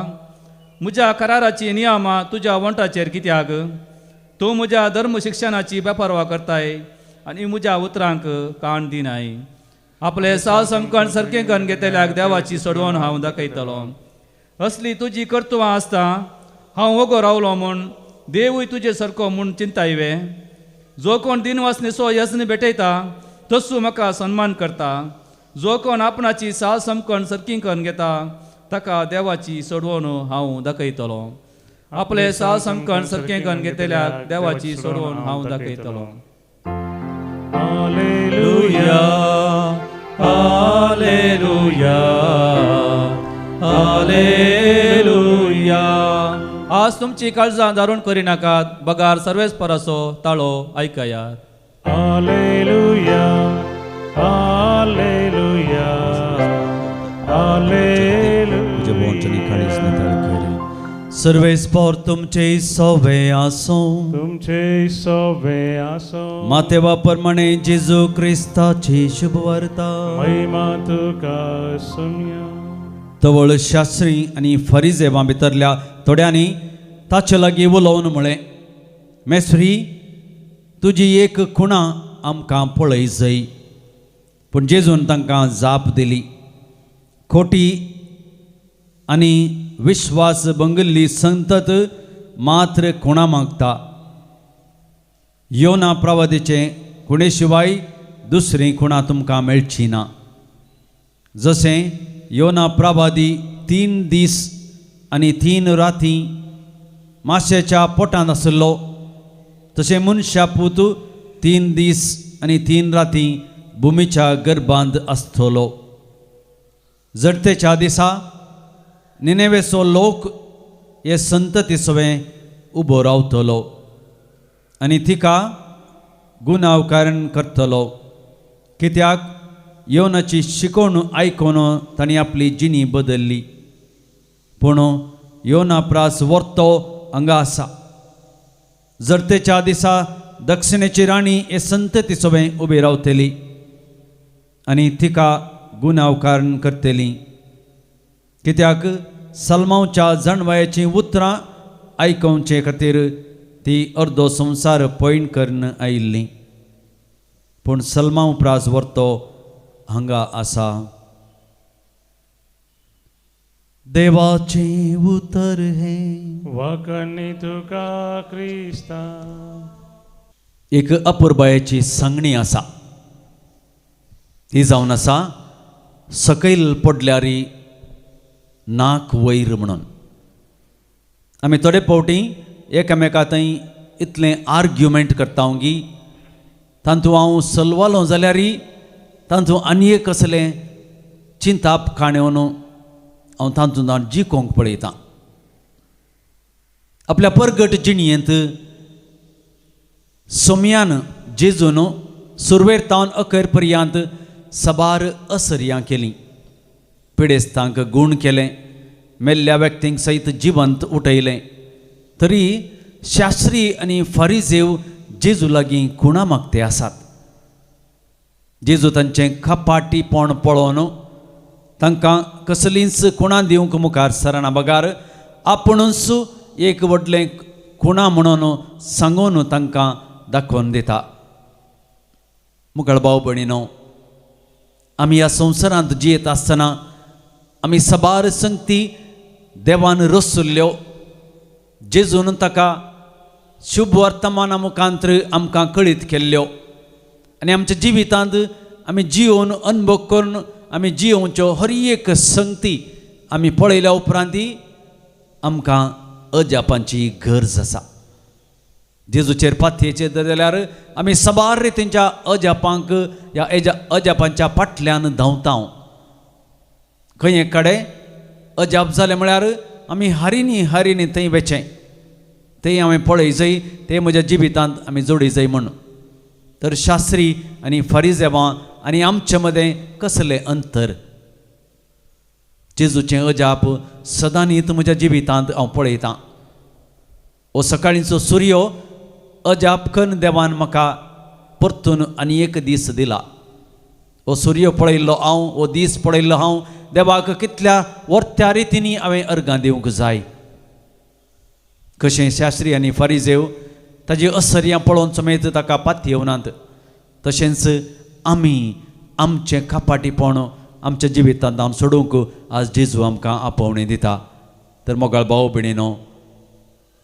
म्हज्या कराराची नियमां तुज्या वंटाचेर कित्याक? तूं म्हज्या धर्म शिक्षणाची बेपारवा करताय आनी म्हज्या उतरांक काण दिनाय. आपले साल समकण सारकें करून घेतल्याक देवाची सोडवण हांव दाखयतलो. असली तुजी कर्तुवां आसता हांव वगो रावलो म्हूण देवूय तुजे सारको म्हूण चिंतायवे. जो कोण दिनवासनेचो यज्ञ भेटयता तसो म्हाका सन्मान करता. जो कोण आपणाची साल समकण सारकी करून घेता ताका देवाची सोडवण हांव दाखयतलो. आपले साल समकण सारकें करून घेतल्याक देवाची सोडवण हांव दाखयतलो. Hallelujah, hallelujah, hallelujah. आज तुमची काळजां दारूण करिनाकात. बगार सर्वेस्पराचो ताळो आयकयात. हालेलुया, हालेलुया, तुझे बोंचणी काळीज नितळ करी. सर्वेस्पर तुमचे सवे आसूं. तुमचे सवे आसो. मातेवा प्रमाणे जेजू क्रिस्ताची शुभ वार्ता. महिमा तुका सुन्या. तवळ शास्त्री आनी फरिजेवां भितरल्या थोड्यांनी ताचे लागीं उलोवन म्हळें, मेस्त्री, तुजी एक खुणा आमकां पळय जाय. पूण जेजून तांकां जाप दिली, खोटी आनी विश्वास भंगिल्ली संतत मात्र खुणा मागता. योना प्रवादीचे खुणे शिवाय दुसरी खुणा तुमकां मेळची ना. जशें योना प्रवादी 3 दीस आनी 3 राती माशेच्या पोटांत आसलो, तशें मनशा पूत 3 दीस आनी 3 राती भुमीच्या गर्भांत आसतलो. जडतेच्या दिसा निनेवेचो लोक हे संतती सवें उबो रावतलो आनी तिका गुन्यांवकारण करतलो. कित्याक योनाची शिकवण आयकून तांणी आपली जिणी बदल्ली. पूण योना प्रास व्हरतो हांगा आसा. जरतेच्या दिसा दक्षिणेची राणी हे संतती सोबें उबी रावतली आनी तिका गुणावकारण करतली, कित्याक सलमांच्या जाणवयाची उतरां आयकोवचे खातीर ती अर्दो संवसार पयण करून आयिल्ली. पूण सलमांव प्राज व्हरतो हांगा आसा. देवाचे उतर हे वकनी तुका क्रिस्ता. एक अपुरबायेची सांगणी आसा. ती जावन आसा सकयल पडल्यारी नाक वयर म्हणून. आमी थोडे फावटी एकामेका थंय इतलें आर्ग्युमेंट करता की तांतूं हांव सलवालो जाल्यार तांतूं आनी एक कसलें चिंताप काणयोन हांव तांतून जिखोवंक पळयतां. आपल्या परगट जिणयेंत सोमयान जेजून सुरवेर तावन अखेर पर्यंत सबार असर्यां केलीं. पिडेस्तांक गूण केलें, मेल्ल्या व्यक्तींक सयत जिवंत उठयलें. तरी शास्त्री आनी फारिजेव जेजू लागीं खुणा मागते आसात. जेजू तांचें खपाटीपण पळोवन तांकां कसलींच खुणां दिवंक मुखार सरना बगार आपुणूच एक व्हडलें खुणां म्हणून सांगून तांकां दाखोवन दिता. मुखार भाव भयणीनो, आमी ह्या संवसारांत जियेत आसतना आमी सबार संगती देवान रचल्ल्यो. जेजून ताका शुभ वर्तमाना मुखांतर आमकां कळीत केल्ल्यो आनी आमच्या जिवितांत आमी जियोवन अनुभव करून आमी जियोवच्यो हर एक संगती आमी पळयल्या उपरांत आमकां अजापांची गरज आसा. जेजूचेर पाथयेचेर जाल्यार आमी सबार रितींच्या अजापांक ह्या अजापांच्या फाटल्यान धांवता. खंय एक कडेन अजाप जालें म्हळ्यार आमी हारिनी थंय वेचें, तें हांवें पळय जाय, तें म्हज्या जिवितांत आमी जोडी जाय म्हणून. तर शास्त्री आनी फारिजेवां आनी आमचे मदें कसलें अंतर. जेजूचें अजाप सदांच म्हज्या जिवितांत हांव पळयतां. हो सकाळींचो सूर्य अजाप करून देवान म्हाका परतून आनी एक दीस दिला. हो सूर्य पळयल्लो हांव, हो दीस पळयल्लो हांव देवाक कितल्या वर्त्या रितींनी हांवें अर्गां दिवंक जाय. कशें शास्त्री आनी फारिजेव ताजी असर्यां पळोवन समेत ताका पाथयेवनात, तशेंच आमी आमचें खापाटीपण आमच्या जिवितांत हांव सोडूंक आज जेजू आमकां आपोवणी दिता. तर मोगाळ भाव भयणीनो,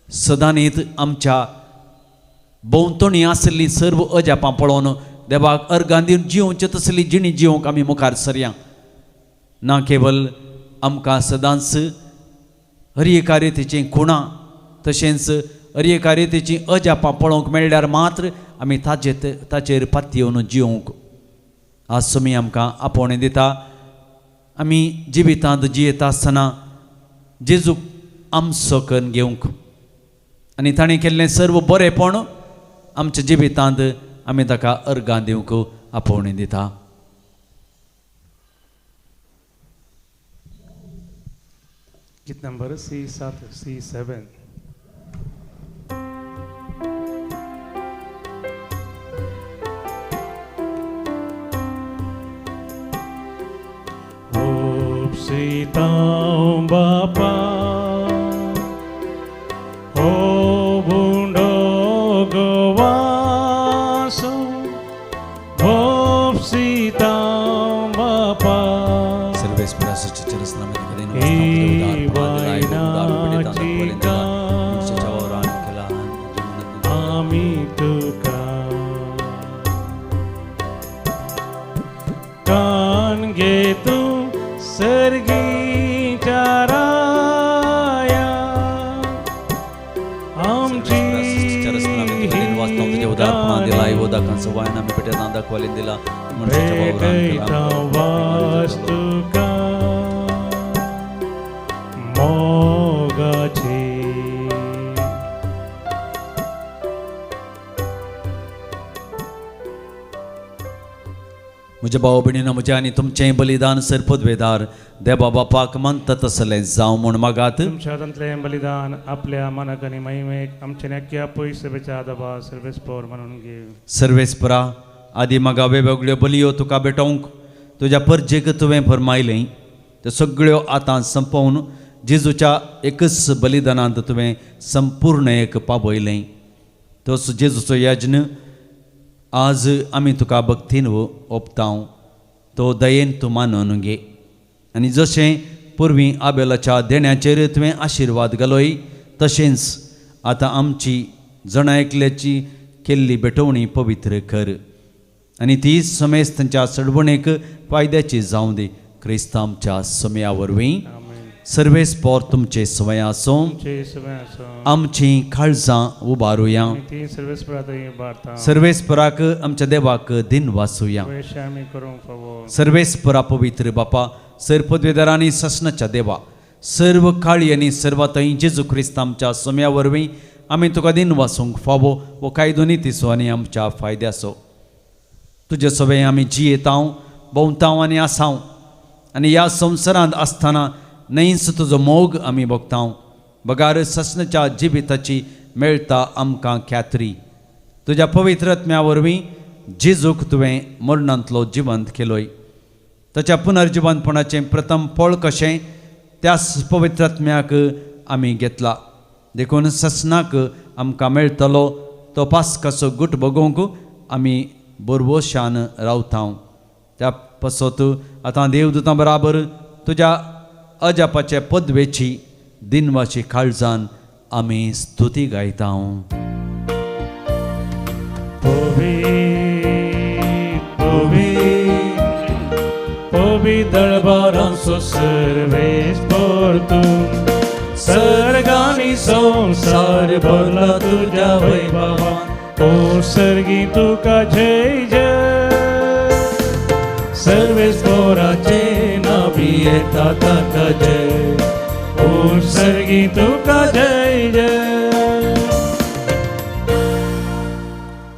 सदांच आमच्या भोंवतणी आसली सर्व अजापां पळोवन देवाक अर्गां दिवन जिवोवचें तसली जिणी जिवंक आमी मुखार सरया. ना केवल आमकां सदांच हर एका रितीचीं खुणां तशेंच हर एका रितीचीं अजापां पळोवंक मेळ्ळ्यार मात्र आमी ताचेर पातयेवन जिवंक आज सुमी आमकां आपोवणी दिता. आमी जिवितांत जियेता आसतना जेजू आमचो करून घेवंक आनी ताणें केल्लें सर्व बरेंपण आमच्या जिवितांत आमी ताका अर्गां दिवंक आपोवणी दिता. गीत number C7. Sitaum Bapa O Bundo Gowaso Bob Sitaum Bapa सर्वेस पुरास चिचरस नामे कदेन वस्ताम उदार उदार पडिता चवरान केला आमी तुका कान घे तू सर्गीच्या राया आमची वास्तुका मोगाची म्हज्या भाव भयणीनो म्हजें आनी तुमचें बलिदान सरपदवेदार देवा बापाक मानता तसलें जावं म्हूण मागात. तुमच्या हातांतलें बलिदान आपल्या मनाक आनी महिमेक आमचे नक्की पयस सेवेच्या आदाबा सर्वेस्पोर म्हणून घे. सर्वेस्परा आदी म्हाका वेगवेगळ्यो बलयो तुका भेटोवंक तुज्या परजेक तुवें फरमायलें. त्यो सगळ्यो आतां संपवून जेजूच्या एकच बलिदानांत तुवें संपूर्ण एक पावयलें. तोच जेजूचो यज्ञ आज आमी तुका भक्तीन ओपतांव. तो दयेन तूं मानून घे. आनी जशें पुर्वीं आबेलाच्या देण्याचेर तुवें आशिर्वाद घालोय तशेंच आतां आमची जण एकल्याची केल्ली भेटवणी पवित्र कर. आनी ती समेस्तांच्या सडवणेक फायद्याची जावं दी. क्रिस्तांच्या समया वरवीं सर्वेस्पोर तुमचे सवय आसूं. आमची काळजां उबारुया. सर्वेस्पराक आमच्या देवाक दिन वासुया. सर्वेस्परा पवित्र बापा सरपदवेदारांनी ससनाच्या देवा सर्व काळी आनी सर्वातय जेजू क्रिस्त आमच्या समया वरवीं आमी तुका दिन वासूंक फावो वो कायदो नितीसो आनी आमच्या फायद्याचो. तुजे सवय आमी जियेतांव भोंवतांव आनी आसांव आनी ह्या संवसारांत आसतना नैस तुजो मोग आमी भोगतांव. बगार ससनाच्या जिविताची मेळटा आमकां ख्यात्री. तुज्या पवित्र आत्म्या वरवीं जेजूक तुवें मरणांतलो जिवंत केलोय. ताच्या पुनर्जिवंतपणाचें प्रथम फळ कशें त्याच पवित्र आत्म्याक आमी घेतला. देखून ससनाक आमकां मेळटलो तो पास्काचो गूट भोगोवंक आमी बोरवोशान रावतांव. त्या पासत आतां देवदूतां बराबर तुज्या अजापाचे पदवेची दिनवाची काळजान आमी स्तुती गायतांव. दरबारांचो सर्वेस्पोर तूं सर्गांनी संसार भरला तुज्या वैभवान. ओ सर्गी तुका जय जय. सर्वेस्पोराचे नावी येता ताका जय. ओ सर्गी तुका जय जय.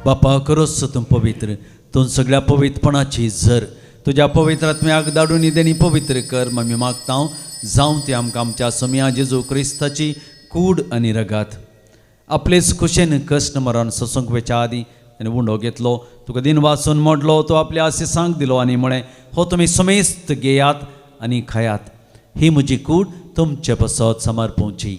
बापा करोस तूं पवित्र. तूं सगळ्या पवित्रपणाची झर तुज्या पवित्र आत्म्याक धाडून देणी पवित्र कर. आमी मागतांव जावं ती आमकां आमच्या समया जेजू क्रिस्ताची कूड आनी रगात आपलेच खुशेन कश्ट मरण ससूंक वेच्या आदी आनी उंडो घेतलो. तुका दिन वाचून मोडलो तो आपल्या आशिसांक दिलो आनी म्हळें हो तुमी समेस्त घेयात आनी खायात. ही म्हजी कूड तुमचे पसत समर्पूची.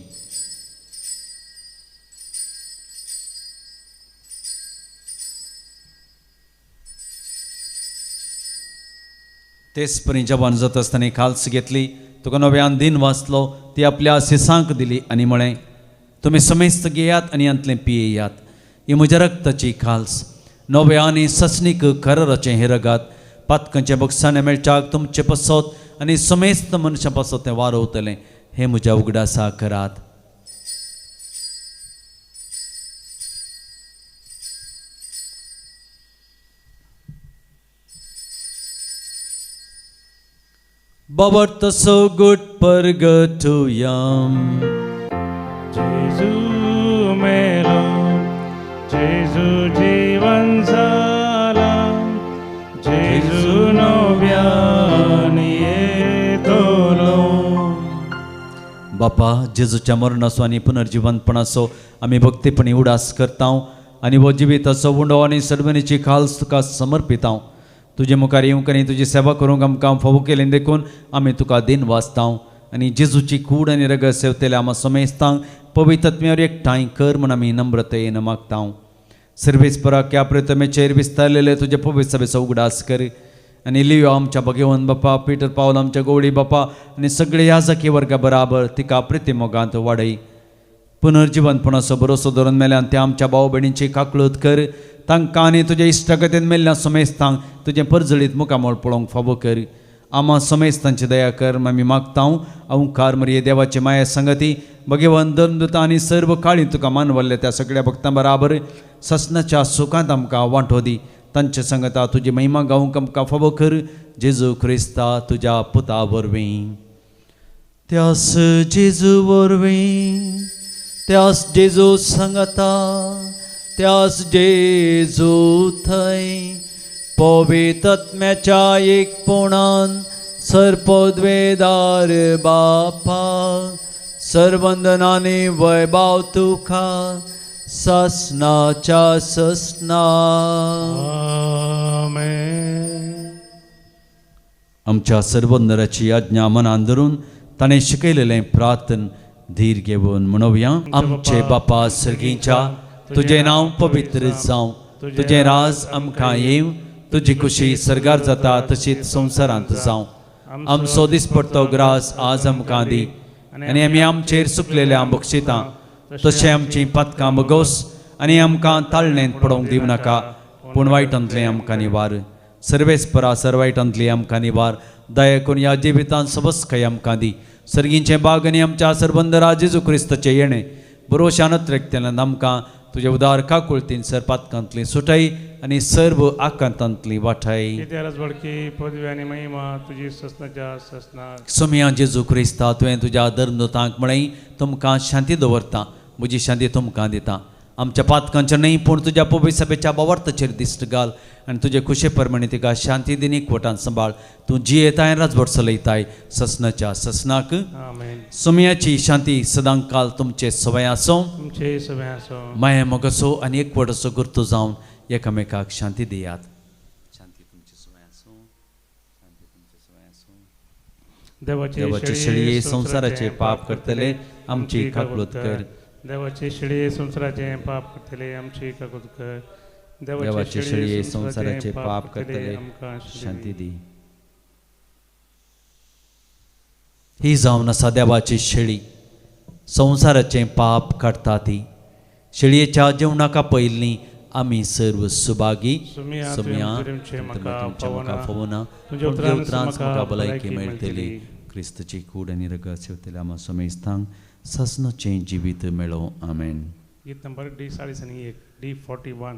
तेच परी जवान जात आसतना खाल्स घेतली. तुका नव्यान दिन वाचलो ती आपल्या आशिसांक दिली आनी म्हळें तुमी समेस्त घेयात आनी अंतलें पियेयात. ही म्हज्या रक्ताची खाल्स नव्या आनी ससनीक खरराचें हें रगात पातकांच्या बक्षाने मेळच्याक तुमचे पसत आनी समेस्त मनशां पासत तें वारोवतलें. हें म्हज्या उगडासा करात. Babarta so good purgatorium. जेजू मेलो जेजू जीवन झाला. जेजू नव्यान येतलो. बापा जेजूच्या मरणाचो आनी पुनर्जिवंतपणाचो आमी भक्तीपणी उडास करतांव आनी हो जिविताचो उंडो आनी सडवणीची खाल्स तुका समर्पितांव. तुजे मुखार येवंक आनी तुजी सेवा करूंक आमकां फावो केलें देखून आमी तुका दिन वाचतांव आनी जेजूची कूड आनी रगत सेवतले आमा समेस्तांक पवित्र आत्म्यावर एकठांय कर म्हूण आमी नम्रतेन मागतांव. सर्वेस्पराक ह्या प्रथमेचेर विस्तारलेले तुजे पवित्र सभेचो उगडास कर आनी लियो आमच्या भगवंत बापा पिटर पावल आमच्या गवळी बापा आनी सगळे याजकी वर्गा बराबर तिका प्रितीमोगांत वाडय. पुनर्जिवंतपणाचो भरोसो धरून मेल्यान त्या आमच्या भाव भयणींची काकळूत कर. तांकां आनी तुज्या इश्टागतीन मेल्ल्या समेस्तांक तुजें परजळीत मुखामोळ पळोवंक फावो कर. आमा समेस्तांची दया कर आमी मागतांव. अवंकार मरिये देवाची माया संगती भगवंत धर्मदूतां आनी सर्व काळी तुका मानवल्ले त्या सगळ्या भक्तां बराबर ससनाच्या सुखांत आमकां वांटो दी. तांचे संगता तुजी महिमा गावंक आमकां फावो कर. जेजू क्रिस्ता तुज्या पुता वरवीं त्यास जेजू वरवीं त्यास जेजू संगता त्यास जेजू थंय पवित्रात्म्याच्या एकपणान सर्पोद्वेदार बापा सर्वंदनाने वैभव तुका ससनाच्या ससना. आमच्या सर्वंदराची आज्ञा मनान धरून ताणें शिकयलेलें प्रार्थन धीर घेवन म्हणूया. आमचे बापा सर्गीच्या तुजें नांव पवित्र जावं, तुजें राज आमकां येव, तुजी खुशी सर्गार जाता तशीच संवसारांत जावं. आमचो दिसपडटो ग्रास आज आमकां दी आनी आमी आमचेर सुकलेल्या बक्षितां तशें आमची पातकां बगोस आनी आमकां ताळणेंत पडोवंक दिवं नाका, पूण वायटांतलें आमकां निवार. सर्वेस्परा सर्वायटांतली आमकां निवार. दया करून ह्या जिवितांत सबस्काय आमकां दी. सर्गींचे बाग आनी आमच्या सर्बंदरा जेजू क्रिस्ताचें येणें बरोशानत रेखतेल्यान आमकां तुजे उदार काकुळतीन सरपातकांतली सुटाय आनी सर्व आकांतांतली वाठाय. पदवी आनी महिमा तुजी ससनाच्या ससना. सोम्या जेजू क्रिस्ता तुवें तुज्या धर्मदूतांक म्हळें तुमकां शांती दवरता, म्हजी शांती तुमकां दिता. आमच्या पातकांच्या न्हय पूण तुज्या पवित्र सभेच्या बावर्ताचेर दिश्ट घाल आनी तुजे खुशे परमणे तिका शांती दिन एकवटान सांबाळ. तूं जी येताय राजभर चलयताय ससनाच्या ससनाक. सोम्याची शांती सदांच काल तुमचे सवय आसूं, माया मोगसो आनी एकवट असो गुर्तो जावन एकामेकाक शांती दियात. शांती तुमची सवय आसूं, शांती तुमची सवय आसूं. देवाचे शेळये संसाराचे पाप करतले आमची काकूळट कर. देवाचे शेळये संसाराचे पाप करतले आमची काकूळट कर. देवाचे शेळये संसाराचे पाप करतले शांती दी. ही जावन आसा देवाची शेळी, संसाराचे पाप काडटा ती. शेळयेच्या जेवणाका पयलीं आमी सर्व सुभागी. सोम्या म्हाका फोवना, तुज्या उतरांत म्हाका भलायकी मेळटली. क्रिस्तची कूड आनी रगत सेवतले आमा सोमेस्तांक ससनोचें जिवीत मेळो. आमेन. गीत नंबर D41 D41.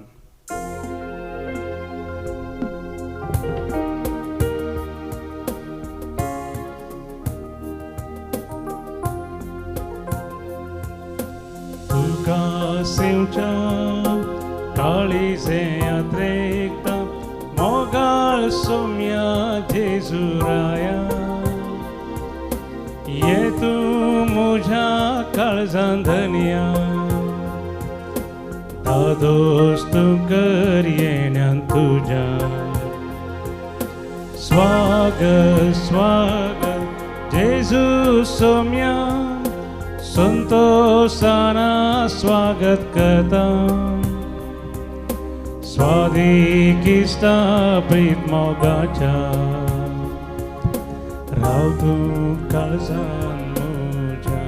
तुका सेवच्या काळीजे यात्रेकता मोगाळ सोम्या जेजुराया. ये तू मुझ्या काळजां धनिया, दादोस तू कर येण्यान तुझ्या. स्वागत स्वागत जेजू सोम्या, संतोषाना स्वागत करता. स्वादिकिस्ता प्रीत मोगाच्या, राव तू काळजान मुझ्या.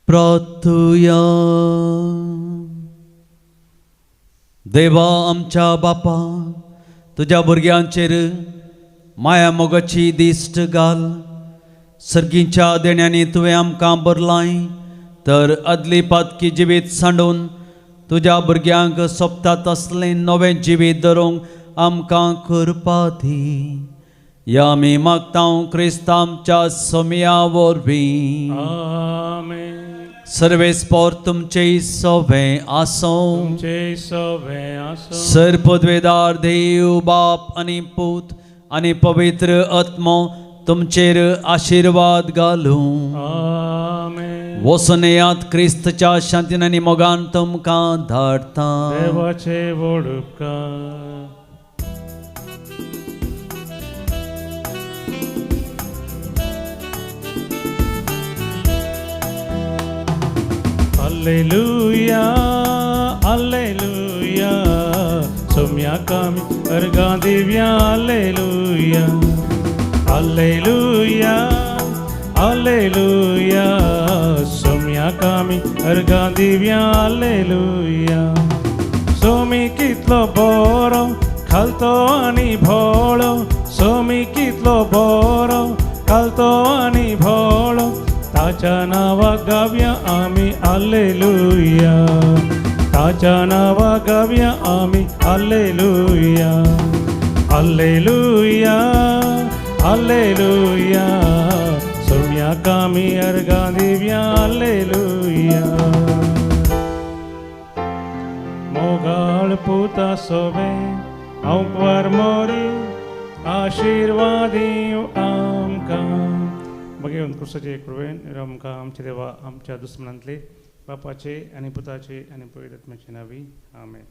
प्रार्थुया. देवा आमच्या बापा, तुज्या भुरग्यांचेर माया मोगाची दिश्ट घाल. सर्गींच्या देण्यांनी तुवें आमकां भरलाय, तर आदली पातकी जिवीत सांडून तुज्या भुरग्यांक सोबतात असलें नवें जिवीत धरूंक आमकां करपा दी. या आमी मागतां क्रिस्ता आमच्या सोम्या वरवीं. आमेन. सर्वेस्पोर तुमचे सवे आसूं. तुमचे सवे आसूं. सर्पद्वेदार देव बाप आनी पूत आनी पवित्र आत्मो तुमचेर आशीर्वाद घालूं. आमेन. वसनेयात क्रिस्तच्या शांतीन आनी मोगान तुमकां धाडटा. देवाचे व्हड उपकार. Alleluia, Alleluia, सोम्या कामी अर्गा दिव्या. Alleluia, Alleluia, Alleluia, सोम्या कामी अर्गा दिव्या. Alleluia. सोमी कितलो बरो खालतो आनी भोळो, सोमी कितलो बरो खालतो आनी भोळो. ताच्या नांवाक गावया आमी Alleluia, ताच्या नांवाक गावया आमी Alleluia. Alleluia, Alleluia, सोम्या कामी अर्गा दिव्या. Alleluia. मोगाळ पुता सोबे हांव परमोरी आशिर्वादी आमकां भगवन कृष्णाचे कृपेन आमकां आमचे देवा आमच्या दुस्मनांतले बापाचे आनी पुताचे आनी पवित्र आत्म्याचे नांवी आमेन.